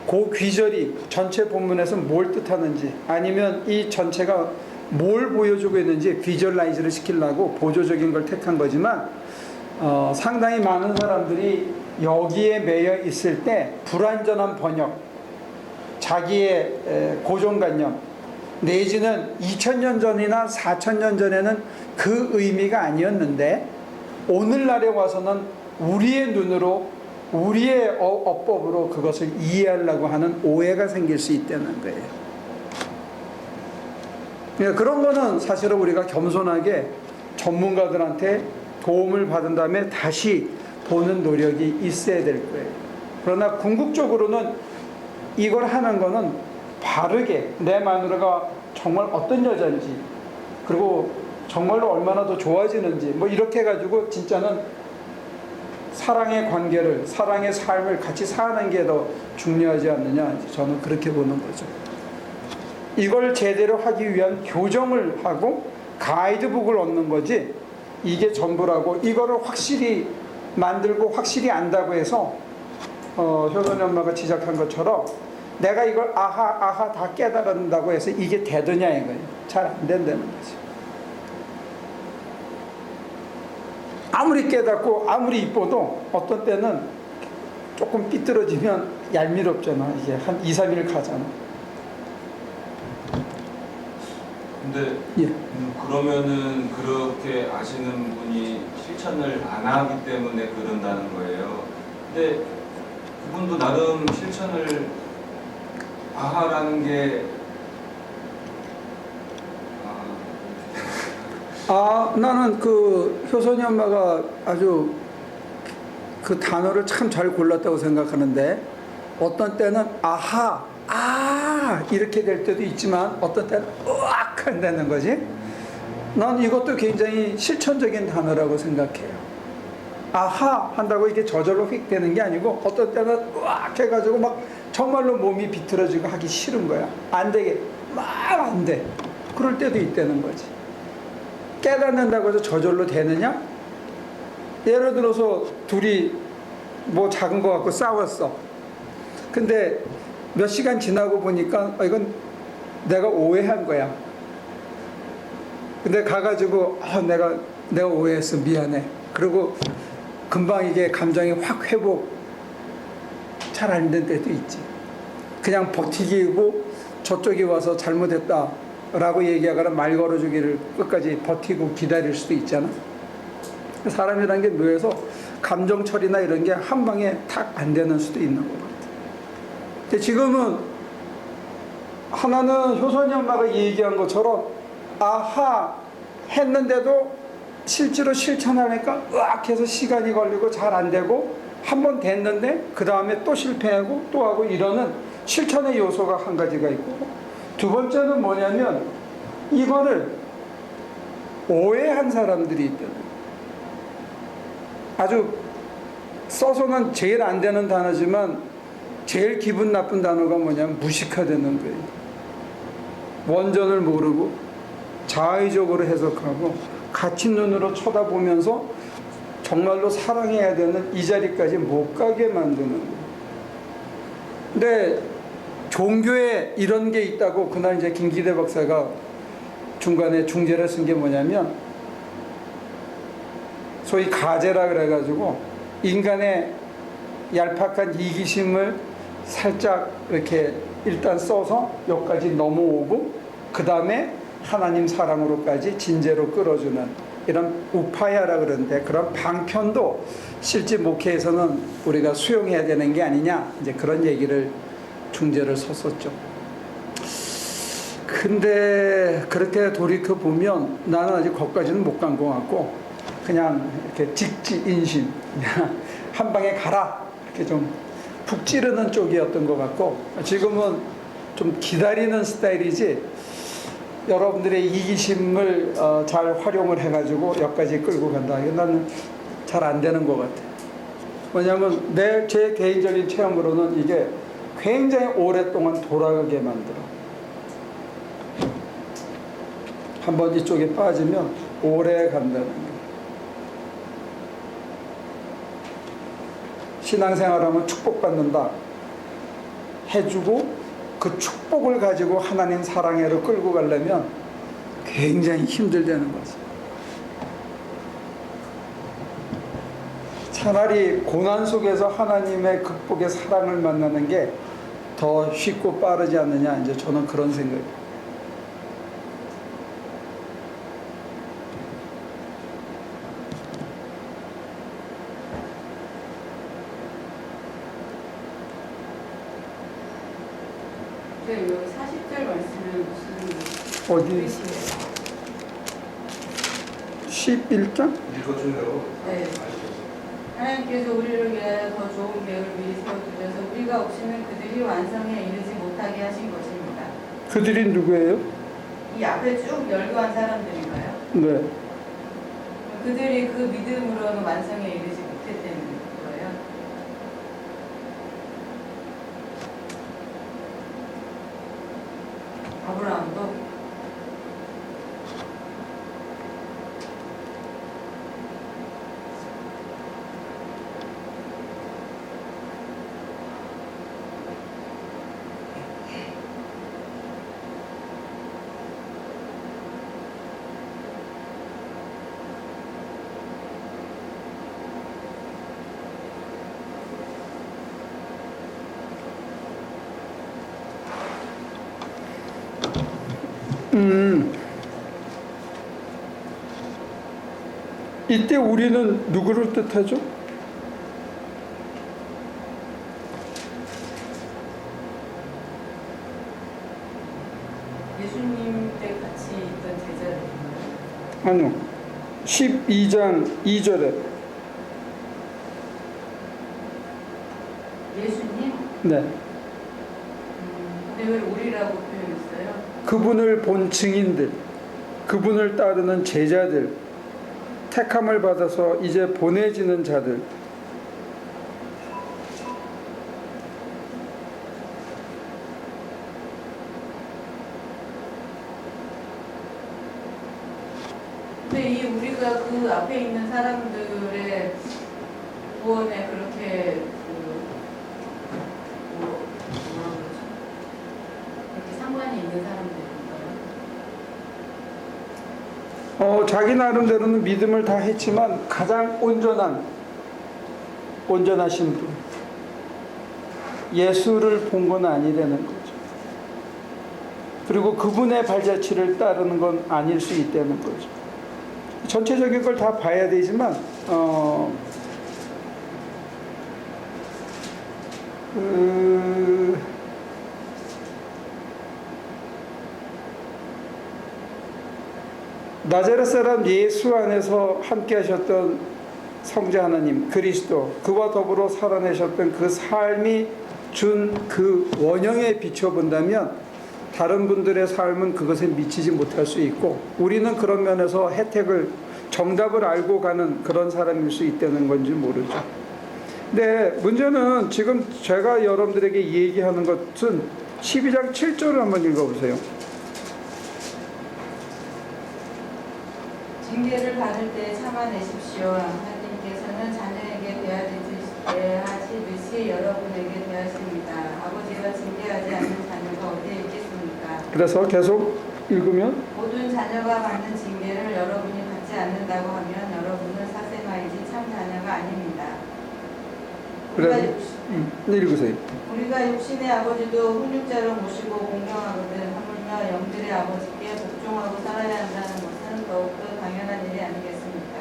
A: 그 귀절이 전체 본문에서 뭘 뜻하는지, 아니면 이 전체가 뭘 보여주고 있는지 비주얼라이즈를 시키려고 보조적인 걸 택한 거지만, 상당히 많은 사람들이 여기에 매여 있을 때 불완전한 번역, 자기의 고정관념 내지는 2000년 전이나 4000년 전에는 그 의미가 아니었는데 오늘날에 와서는 우리의 눈으로 우리의 어법으로 그것을 이해하려고 하는 오해가 생길 수 있다는 거예요. 그러니까 그런 거는 사실은 우리가 겸손하게 전문가들한테 도움을 받은 다음에 다시 보는 노력이 있어야 될 거예요. 그러나 궁극적으로는 이걸 하는 거는 바르게 내 마누라가 정말 어떤 여자인지 그리고 정말로 얼마나 더 좋아지는지 뭐 이렇게 해가지고 진짜는 사랑의 관계를 사랑의 삶을 같이 사는 게 더 중요하지 않느냐 저는 그렇게 보는 거죠. 이걸 제대로 하기 위한 교정을 하고 가이드북을 얻는 거지 이게 전부라고 이거를 확실히 만들고 확실히 안다고 해서 효선이 엄마가 지적한 것처럼 내가 이걸 아하 다 깨달은다고 해서 이게 되더냐 이거예요. 잘 안 된다는 거죠. 아무리 깨닫고 아무리 이뻐도 어떤 때는 조금 삐뚤어지면 얄미럽잖아. 이게 한 2, 3일 가잖아.
C: 근데
A: 예.
C: 그러면은 그렇게 아시는 분이 실천을 안 하기 때문에 그런다는 거예요. 근데 그분도 나름 실천을 아하라는 게
A: 나는 그 효선이 엄마가 아주 그 단어를 참 잘 골랐다고 생각하는데 어떤 때는 이렇게 될 때도 있지만 어떤 때는 으악 한다는 거지. 난 이것도 굉장히 실천적인 단어라고 생각해요. 아하 한다고 이게 저절로 휙 되는 게 아니고 어떤 때는 으악 해가지고 막 정말로 몸이 비틀어지고 하기 싫은 거야. 안 되게 막 안 돼. 그럴 때도 있다는 거지. 깨닫는다고 해서 저절로 되느냐? 예를 들어서 둘이 뭐 작은 거 갖고 싸웠어. 근데 몇 시간 지나고 보니까 이건 내가 오해한 거야. 근데 가가지고 내가 오해했어. 미안해. 그리고 금방 이게 감정이 확 회복 잘 안 된 때도 있지. 그냥 버티기고 저쪽이 와서 잘못했다 라고 얘기하거나 말 걸어주기를 끝까지 버티고 기다릴 수도 있잖아. 사람이라는 게 뇌에서 감정 처리나 이런 게 한 방에 탁 안 되는 수도 있는 것 같아. 근데 지금은 하나는 효선이 엄마가 얘기한 것처럼 아하 했는데도 실제로 실천하니까 으악 해서 시간이 걸리고 잘 안 되고 한 번 됐는데 그 다음에 또 실패하고 또 하고 이러는 실천의 요소가 한 가지가 있고 두 번째는 뭐냐면 이거를 오해한 사람들이 있거든. 아주 써서는 제일 안 되는 단어지만 제일 기분 나쁜 단어가 뭐냐면 무식화되는 거예요. 원전을 모르고 자의적으로 해석하고 가치 눈으로 쳐다보면서 정말로 사랑해야 되는 이 자리까지 못 가게 만드는 거예요. 근데 종교에 이런 게 있다고 그날 이제 김기대 박사가 중간에 중재를 쓴 게 뭐냐면 소위 가제라 그래가지고 인간의 얄팍한 이기심을 살짝 이렇게 일단 써서 여기까지 넘어오고 그 다음에 하나님 사랑으로까지 진제로 끌어주는 이런 우파야라 그러는데 그런 방편도 실제 목회에서는 우리가 수용해야 되는 게 아니냐 이제 그런 얘기를 중재를 썼었죠. 근데 그렇게 돌이켜 보면 나는 아직 거기까지는 못 간 것 같고 그냥 이렇게 직지인심 그냥 한 방에 가라 이렇게 좀 푹 찌르는 쪽이었던 것 같고 지금은 좀 기다리는 스타일이지 여러분들의 이기심을 잘 활용을 해가지고 여기까지 끌고 간다. 이건 나는 잘 안 되는 것 같아. 왜냐하면 제 개인적인 체험으로는 이게 굉장히 오랫동안 돌아가게 만들어. 한번 이쪽에 빠지면 오래 간다는 거예요. 신앙생활하면 축복받는다 해주고 그 축복을 가지고 하나님 사랑으로 끌고 가려면 굉장히 힘들다는 거지. 차라리 고난 속에서 하나님의 극복의 사랑을 만나는 게 더 쉽고 빠르지 않느냐, 이제 저는 그런 생각이에요.
F: 네, 여기 40절 말씀은 무슨
A: 어디
F: 뜻이에요?
A: 11장?
B: 읽어줘요.
F: 네. 하나님께서 우리를 위하여 더 좋은 계획을 미리 세워두셔서 우리가 없이는 그들이 완성에 이르지 못하게 하신 것입니다.
A: 그들이 누구예요?
F: 이 앞에 쭉 열거한 사람들인가요?
A: 네.
F: 그들이 그 믿음으로는 완성에 이르지 못했다는 거예요. 아브라함도
A: 이때 우리는 누구를 뜻하죠?
F: 예수님 때 같이 있던 제자들인가요?
A: 아니요. 12장 2절에.
F: 예수님?
A: 네.
F: 근데 왜 우리라고 표현했어요?
A: 그분을 본 증인들, 그분을 따르는 제자들, 택함을 받아서 이제 보내지는 자들.
F: 근데 이 우리가 그 앞에 있는 사람들의 구원에 그렇게 뭐라 그러죠? 그렇게 상관이 있는 사람들인가요?
A: 자기 나름대로는 믿음을 다 했지만 가장 온전하신 분, 예수를 본 건 아니라는 거죠. 그리고 그분의 발자취를 따르는 건 아닐 수 있다는 거죠. 전체적인 걸 다 봐야 되지만 나자렛 사람 예수 안에서 함께 하셨던 성자 하나님 그리스도, 그와 더불어 살아내셨던 그 삶이 준 그 원형에 비춰본다면 다른 분들의 삶은 그것에 미치지 못할 수 있고, 우리는 그런 면에서 혜택을, 정답을 알고 가는 그런 사람일 수 있다는 건지 모르죠. 근데 문제는 지금 제가 여러분들에게 얘기하는 것은 12장 7절을 한번 읽어보세요.
F: 징계를 받을 때 참아내십시오. 하나님께서는 자녀에게 대하시듯이 여러분에게 대하십니다. 아버지가 징계하지 않는 자녀가 어디에 있겠습니까?
A: 그래서 계속 읽으면
F: 모든 자녀가 받는 징계를 여러분이 받지 않는다고 하면 여러분은 사생아이지 참 자녀가 아닙니다.
A: 읽으세요.
F: 우리가 육신의 아버지도 훈육자로 모시고 공경하거든 하물며 영들의 아버지께 복종하고 살아야 한다는 것은 더욱더 당연한 일이 아니겠습니까?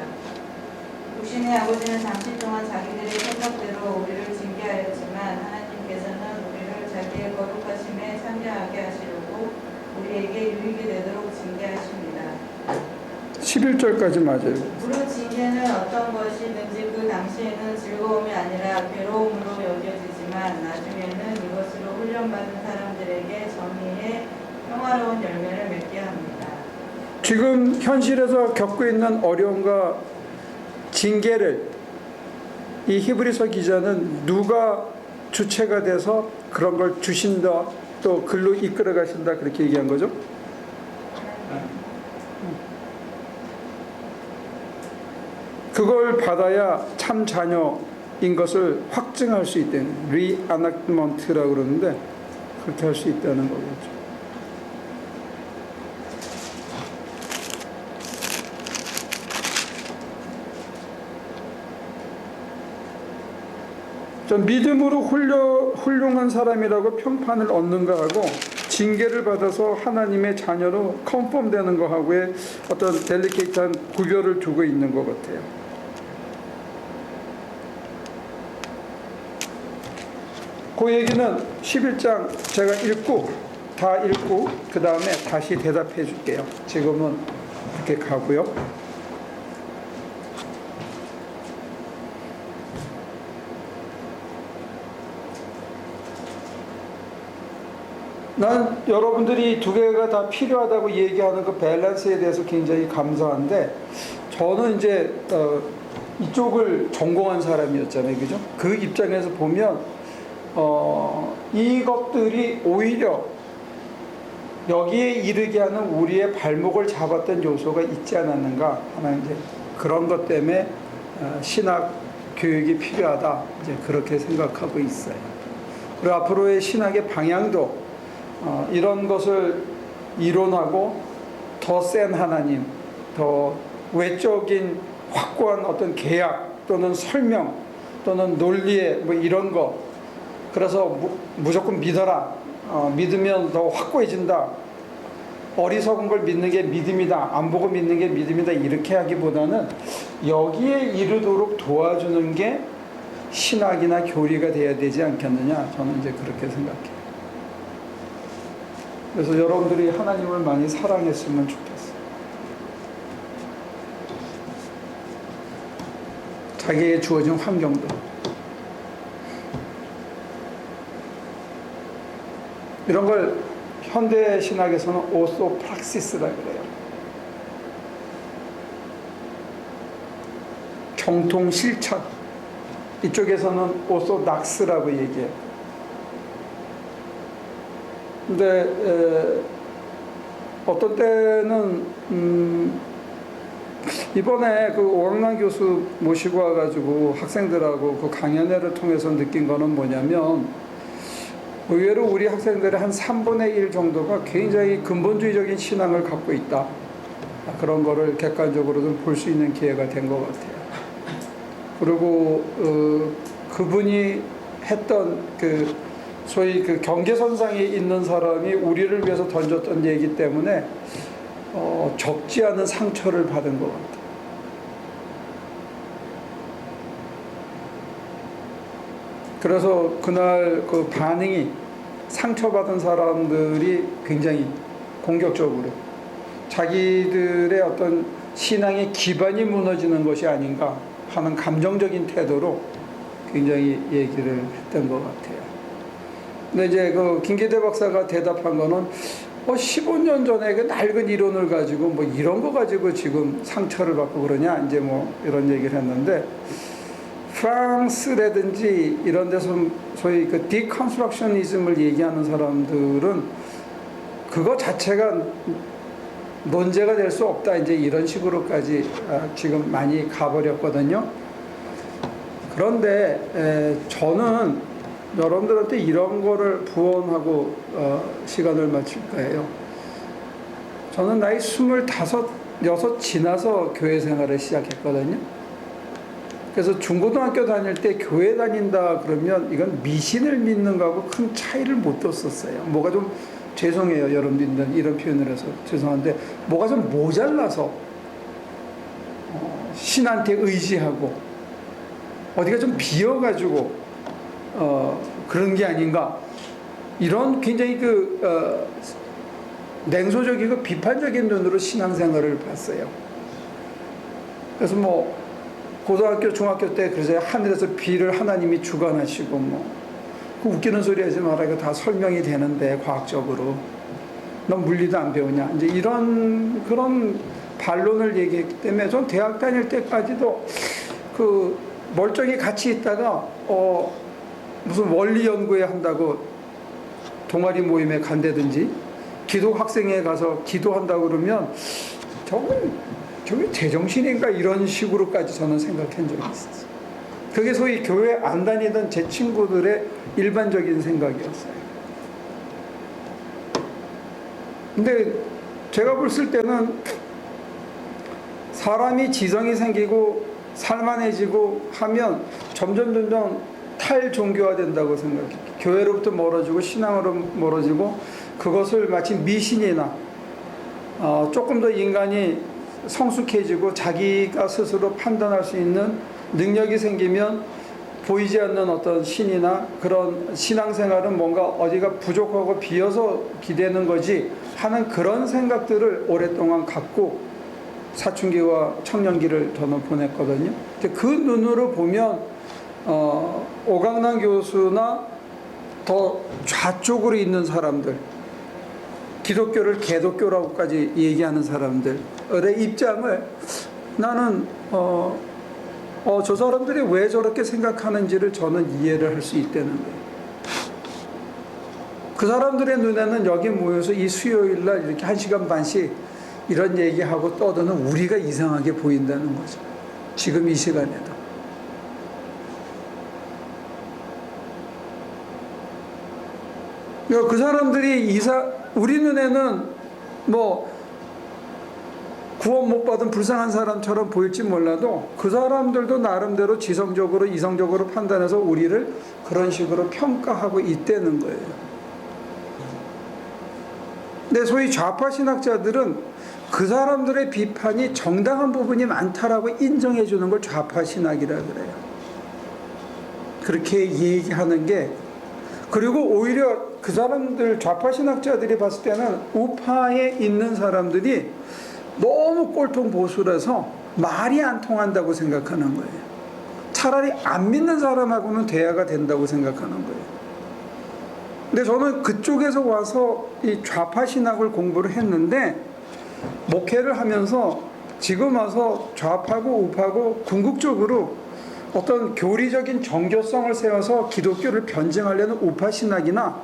F: 육신의 아버지는 잠시 동안 자기들의 생각대로 우리를 징계하였지만 하나님께서는 우리를 자기의 거룩하심에 참여하게 하시려고 우리에게 유익이 되도록 징계하십니다.
A: 11절까지 맞아요.
F: 무릇 징계는 어떤 것이든지 그 당시에는 즐거움이 아니라 괴로움으로 여겨지지만 나중에는 이것으로 훈련받은 사람들에게 정의의 평화로운 열매를 맺게 합니다.
A: 지금 현실에서 겪고 있는 어려움과 징계를 이 히브리서 기자는 누가 주체가 돼서 그런 걸 주신다, 또 글로 이끌어 가신다, 그렇게 얘기한 거죠. 그걸 받아야 참 자녀인 것을 확증할 수 있다는, 리아낙먼트라고 그러는데 그렇게 할 수 있다는 거겠죠. 저 믿음으로 훌륭한 사람이라고 평판을 얻는 거하고 징계를 받아서 하나님의 자녀로 컨펌되는 거하고의 어떤 델리케이트한 구별을 두고 있는 것 같아요. 그 얘기는 11장 제가 다 읽고 그 다음에 다시 대답해 줄게요. 지금은 이렇게 가고요. 난 여러분들이 두 개가 다 필요하다고 얘기하는 그 밸런스에 대해서 굉장히 감사한데, 저는 이제 이쪽을 전공한 사람이었잖아요, 그죠? 그 입장에서 보면 이것들이 오히려 여기에 이르게 하는 우리의 발목을 잡았던 요소가 있지 않았는가 하는, 이제 그런 것 때문에 신학 교육이 필요하다, 이제 그렇게 생각하고 있어요. 그리고 앞으로의 신학의 방향도 이런 것을 이론하고 더 센 하나님, 더 외적인 확고한 어떤 계약 또는 설명 또는 논리의 뭐 이런 거, 그래서 무조건 믿어라, 믿으면 더 확고해진다, 어리석은 걸 믿는 게 믿음이다, 안 보고 믿는 게 믿음이다, 이렇게 하기보다는 여기에 이르도록 도와주는 게 신학이나 교리가 돼야 되지 않겠느냐, 저는 이제 그렇게 생각해요. 그래서 여러분들이 하나님을 많이 사랑했으면 좋겠어요. 자기에게 주어진 환경도. 이런 걸 현대 신학에서는 오소프락시스라 그래요. 경통 실천. 이쪽에서는 오소낙스라고 얘기해요. 근데 어떤 때는 이번에 그 오왕란 교수 모시고 와가지고 학생들하고 그 강연회를 통해서 느낀 거는 뭐냐면, 의외로 우리 학생들의 한 3분의 1 정도가 굉장히 근본주의적인 신앙을 갖고 있다, 그런 거를 객관적으로 좀 볼 수 있는 기회가 된 것 같아요. 그리고 그분이 했던 그 소위 그 경계선상에 있는 사람이 우리를 위해서 던졌던 얘기 때문에 적지 않은 상처를 받은 것 같아요. 그래서 그날 그 반응이, 상처받은 사람들이 굉장히 공격적으로 자기들의 어떤 신앙의 기반이 무너지는 것이 아닌가 하는 감정적인 태도로 굉장히 얘기를 했던 것 같아요. 근데 이제 그 김기대 박사가 대답한 거는 15년 전에 그 낡은 이론을 가지고 뭐 이런 거 가지고 지금 상처를 받고 그러냐, 이제 뭐 이런 얘기를 했는데, 프랑스라든지 이런 데서 소위 그 디컨스트럭셔니즘을 얘기하는 사람들은 그거 자체가 논제가 될 수 없다, 이제 이런 식으로까지 지금 많이 가버렸거든요. 그런데 저는 여러분들한테 이런 거를 부언하고 시간을 마칠 거예요. 저는 나이 25, 6 지나서 교회 생활을 시작했거든요. 그래서 중고등학교 다닐 때 교회 다닌다 그러면 이건 미신을 믿는 거하고 큰 차이를 못 뒀었어요. 뭐가 좀, 죄송해요 여러분들 이런 표현을 해서 죄송한데, 뭐가 좀 모자라서 신한테 의지하고 어디가 좀 비어가지고 그런 게 아닌가, 이런 굉장히 냉소적이고 비판적인 눈으로 신앙생활을 봤어요. 그래서 뭐 고등학교, 중학교 때 그래서 하늘에서 비를 하나님이 주관하시고 그 웃기는 소리 하지 마라, 이거 다 설명이 되는데 과학적으로 넌 물리도 안 배우냐, 이제 이런 그런 반론을 얘기했기 때문에 전 대학 다닐 때까지도 그 멀쩡히 같이 있다가 무슨 원리 연구회 한다고 동아리 모임에 간다든지 기도 학생회 가서 기도한다고 그러면 저게 제정신인가, 이런 식으로까지 저는 생각한 적이 있었어요. 그게 소위 교회 안 다니던 제 친구들의 일반적인 생각이었어요. 근데 제가 봤을 때는 사람이 지성이 생기고 살만해지고 하면 점점 탈종교화된다고 생각해요. 교회로부터 멀어지고 신앙으로 멀어지고 그것을 마치 미신이나 조금 더 인간이 성숙해지고 자기가 스스로 판단할 수 있는 능력이 생기면 보이지 않는 어떤 신이나 그런 신앙생활은 뭔가 어디가 부족하고 비어서 기대는 거지 하는 그런 생각들을 오랫동안 갖고 사춘기와 청년기를 저는 보냈거든요. 그 눈으로 보면 오강남 교수나 더 좌쪽으로 있는 사람들, 기독교를 개독교라고까지 얘기하는 사람들의 입장을 나는 저 사람들이 왜 저렇게 생각하는지를 저는 이해를 할 수 있다는 거예요. 그 사람들의 눈에는 여기 모여서 이 수요일날 이렇게 1시간 반씩 이런 얘기하고 떠드는 우리가 이상하게 보인다는 거죠. 지금 이 시간에도. 그 사람들이 우리 눈에는 뭐 구원 못 받은 불쌍한 사람처럼 보일지 몰라도 그 사람들도 나름대로 지성적으로 이성적으로 판단해서 우리를 그런 식으로 평가하고 있다는 거예요. 근데 소위 좌파 신학자들은 그 사람들의 비판이 정당한 부분이 많다라고 인정해 주는 걸 좌파 신학이라 그래요. 그렇게 얘기하는 게, 그리고 오히려 그 사람들 좌파 신학자들이 봤을 때는 우파에 있는 사람들이 너무 꼴통 보수라서 말이 안 통한다고 생각하는 거예요. 차라리 안 믿는 사람하고는 대화가 된다고 생각하는 거예요. 근데 저는 그쪽에서 와서 이 좌파 신학을 공부를 했는데, 목회를 하면서 지금 와서 좌파고 우파고 궁극적으로 어떤 교리적인 정교성을 세워서 기독교를 변증하려는 우파 신학이나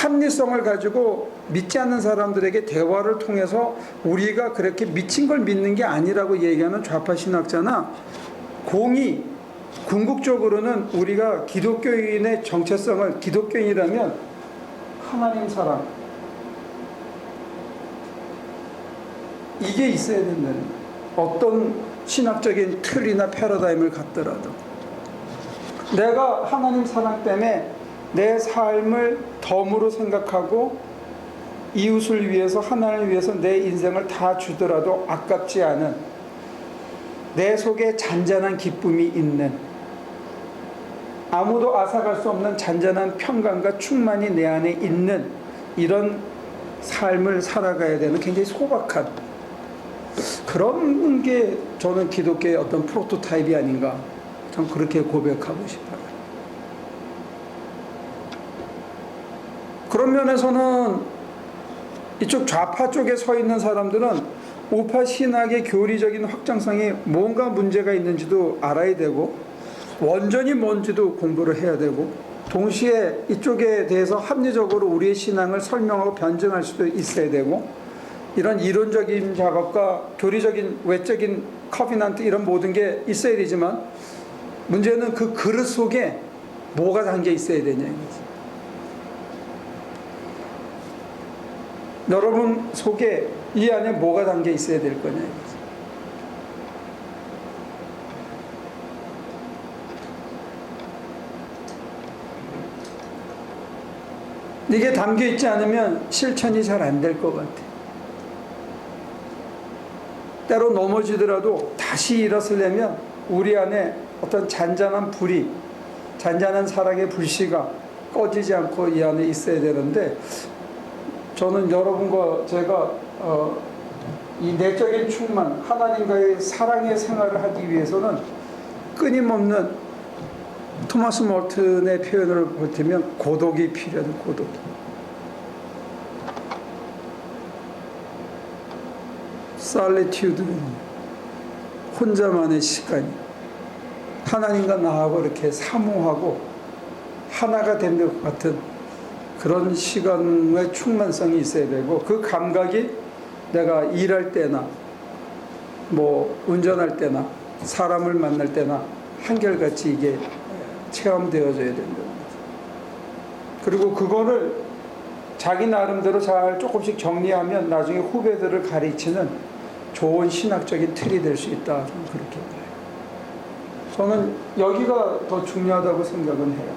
A: 합리성을 가지고 믿지 않는 사람들에게 대화를 통해서 우리가 그렇게 미친 걸 믿는 게 아니라고 얘기하는 좌파 신학자나 공의, 궁극적으로는 우리가 기독교인의 정체성을, 기독교인이라면 하나님 사랑, 이게 있어야 된다는 거예요. 어떤 신학적인 틀이나 패러다임을 갖더라도 내가 하나님 사랑 때문에 내 삶을 덤으로 생각하고 이웃을 위해서, 하나님을 위해서 내 인생을 다 주더라도 아깝지 않은, 내 속에 잔잔한 기쁨이 있는, 아무도 앗아갈 수 없는 잔잔한 평강과 충만이 내 안에 있는 이런 삶을 살아가야 되는 굉장히 소박한 그런 게 저는 기독교의 어떤 프로토타입이 아닌가, 전 그렇게 고백하고 싶어요. 그런 면에서는 이쪽 좌파 쪽에 서 있는 사람들은 우파 신학의 교리적인 확장성이 뭔가 문제가 있는지도 알아야 되고, 원전이 뭔지도 공부를 해야 되고, 동시에 이쪽에 대해서 합리적으로 우리의 신앙을 설명하고 변증할 수도 있어야 되고, 이런 이론적인 작업과 교리적인 외적인 커비넌트 이런 모든 게 있어야 되지만, 문제는 그 그릇 속에 뭐가 담겨 있어야 되냐 이거지. 여러분 속에 이 안에 뭐가 담겨 있어야 될 거냐 이거지. 이게 담겨 있지 않으면 실천이 잘 안 될 것 같아. 때로 넘어지더라도 다시 일어서려면 우리 안에 어떤 잔잔한 불이, 잔잔한 사랑의 불씨가 꺼지지 않고 이 안에 있어야 되는데, 저는 여러분과 제가 이 내적인 충만, 하나님과의 사랑의 생활을 하기 위해서는 끊임없는, 토마스 몰튼의 표현을 보태면 고독이 필요하다. 고독. 솔리튜드는 혼자만의 시간이, 하나님과 나하고 이렇게 사모하고 하나가 된 것 같은 그런 시간의 충만성이 있어야 되고, 그 감각이 내가 일할 때나 뭐 운전할 때나 사람을 만날 때나 한결같이 이게 체험되어져야 된다는 거죠. 그리고 그거를 자기 나름대로 잘 조금씩 정리하면 나중에 후배들을 가르치는 좋은 신학적인 틀이 될 수 있다. 저는 그렇게 봐요. 저는 여기가 더 중요하다고 생각은 해요.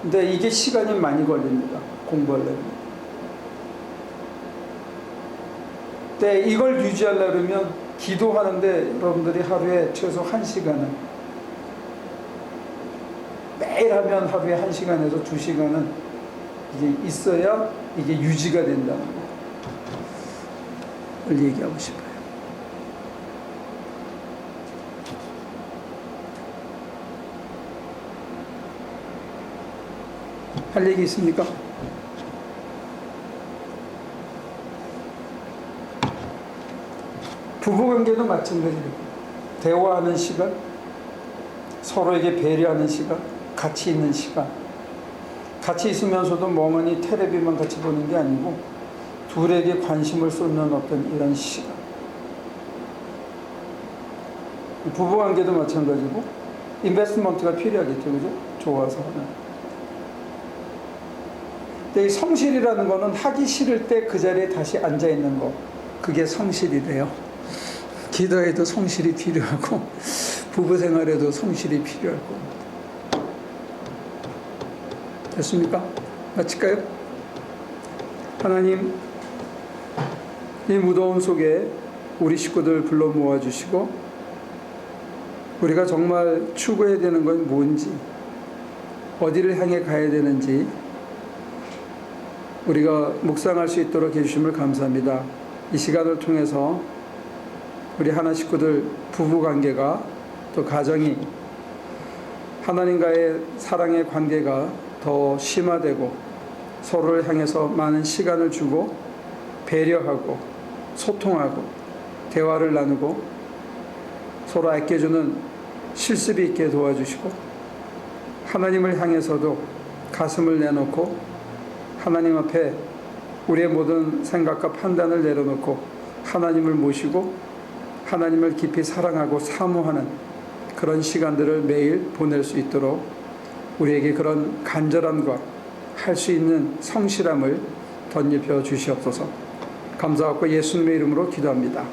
A: 근데 이게 시간이 많이 걸립니다. 공부하려면. 근데 이걸 유지하려면 기도하는데 여러분들이 하루에 최소 1시간은, 매일 하면 하루에 1시간에서 2시간은 이게 있어야 이게 유지가 된다는 걸 얘기하고 싶어요. 할 얘기 있습니까? 부부관계도 마찬가지예요. 대화하는 시간, 서로에게 배려하는 시간, 같이 있는 시간. 같이 있으면서도 멍하니 텔레비만 같이 보는 게 아니고 둘에게 관심을 쏟는 어떤 이런 시간. 부부관계도 마찬가지고 인베스트먼트가 필요하겠죠. 그죠? 좋아서 하는. 근데 이 성실이라는 거는 하기 싫을 때 그 자리에 다시 앉아 있는 거, 그게 성실이래요. 기도에도 성실이 필요하고 부부 생활에도 성실이 필요할 겁니다. 됐습니까? 마칠까요? 하나님, 이 무더운 속에 우리 식구들 불러 모아주시고 우리가 정말 추구해야 되는 건 뭔지, 어디를 향해 가야 되는지 우리가 묵상할 수 있도록 해주심을 감사합니다. 이 시간을 통해서 우리 하나 식구들 부부관계가, 또 가정이 하나님과의 사랑의 관계가 더 심화되고 서로를 향해서 많은 시간을 주고 배려하고 소통하고 대화를 나누고 서로 아껴주는 실습이 있게 도와주시고, 하나님을 향해서도 가슴을 내놓고 하나님 앞에 우리의 모든 생각과 판단을 내려놓고 하나님을 모시고 하나님을 깊이 사랑하고 사모하는 그런 시간들을 매일 보낼 수 있도록 우리에게 그런 간절함과 할 수 있는 성실함을 덧입혀 주시옵소서. 감사하고 예수님의 이름으로 기도합니다.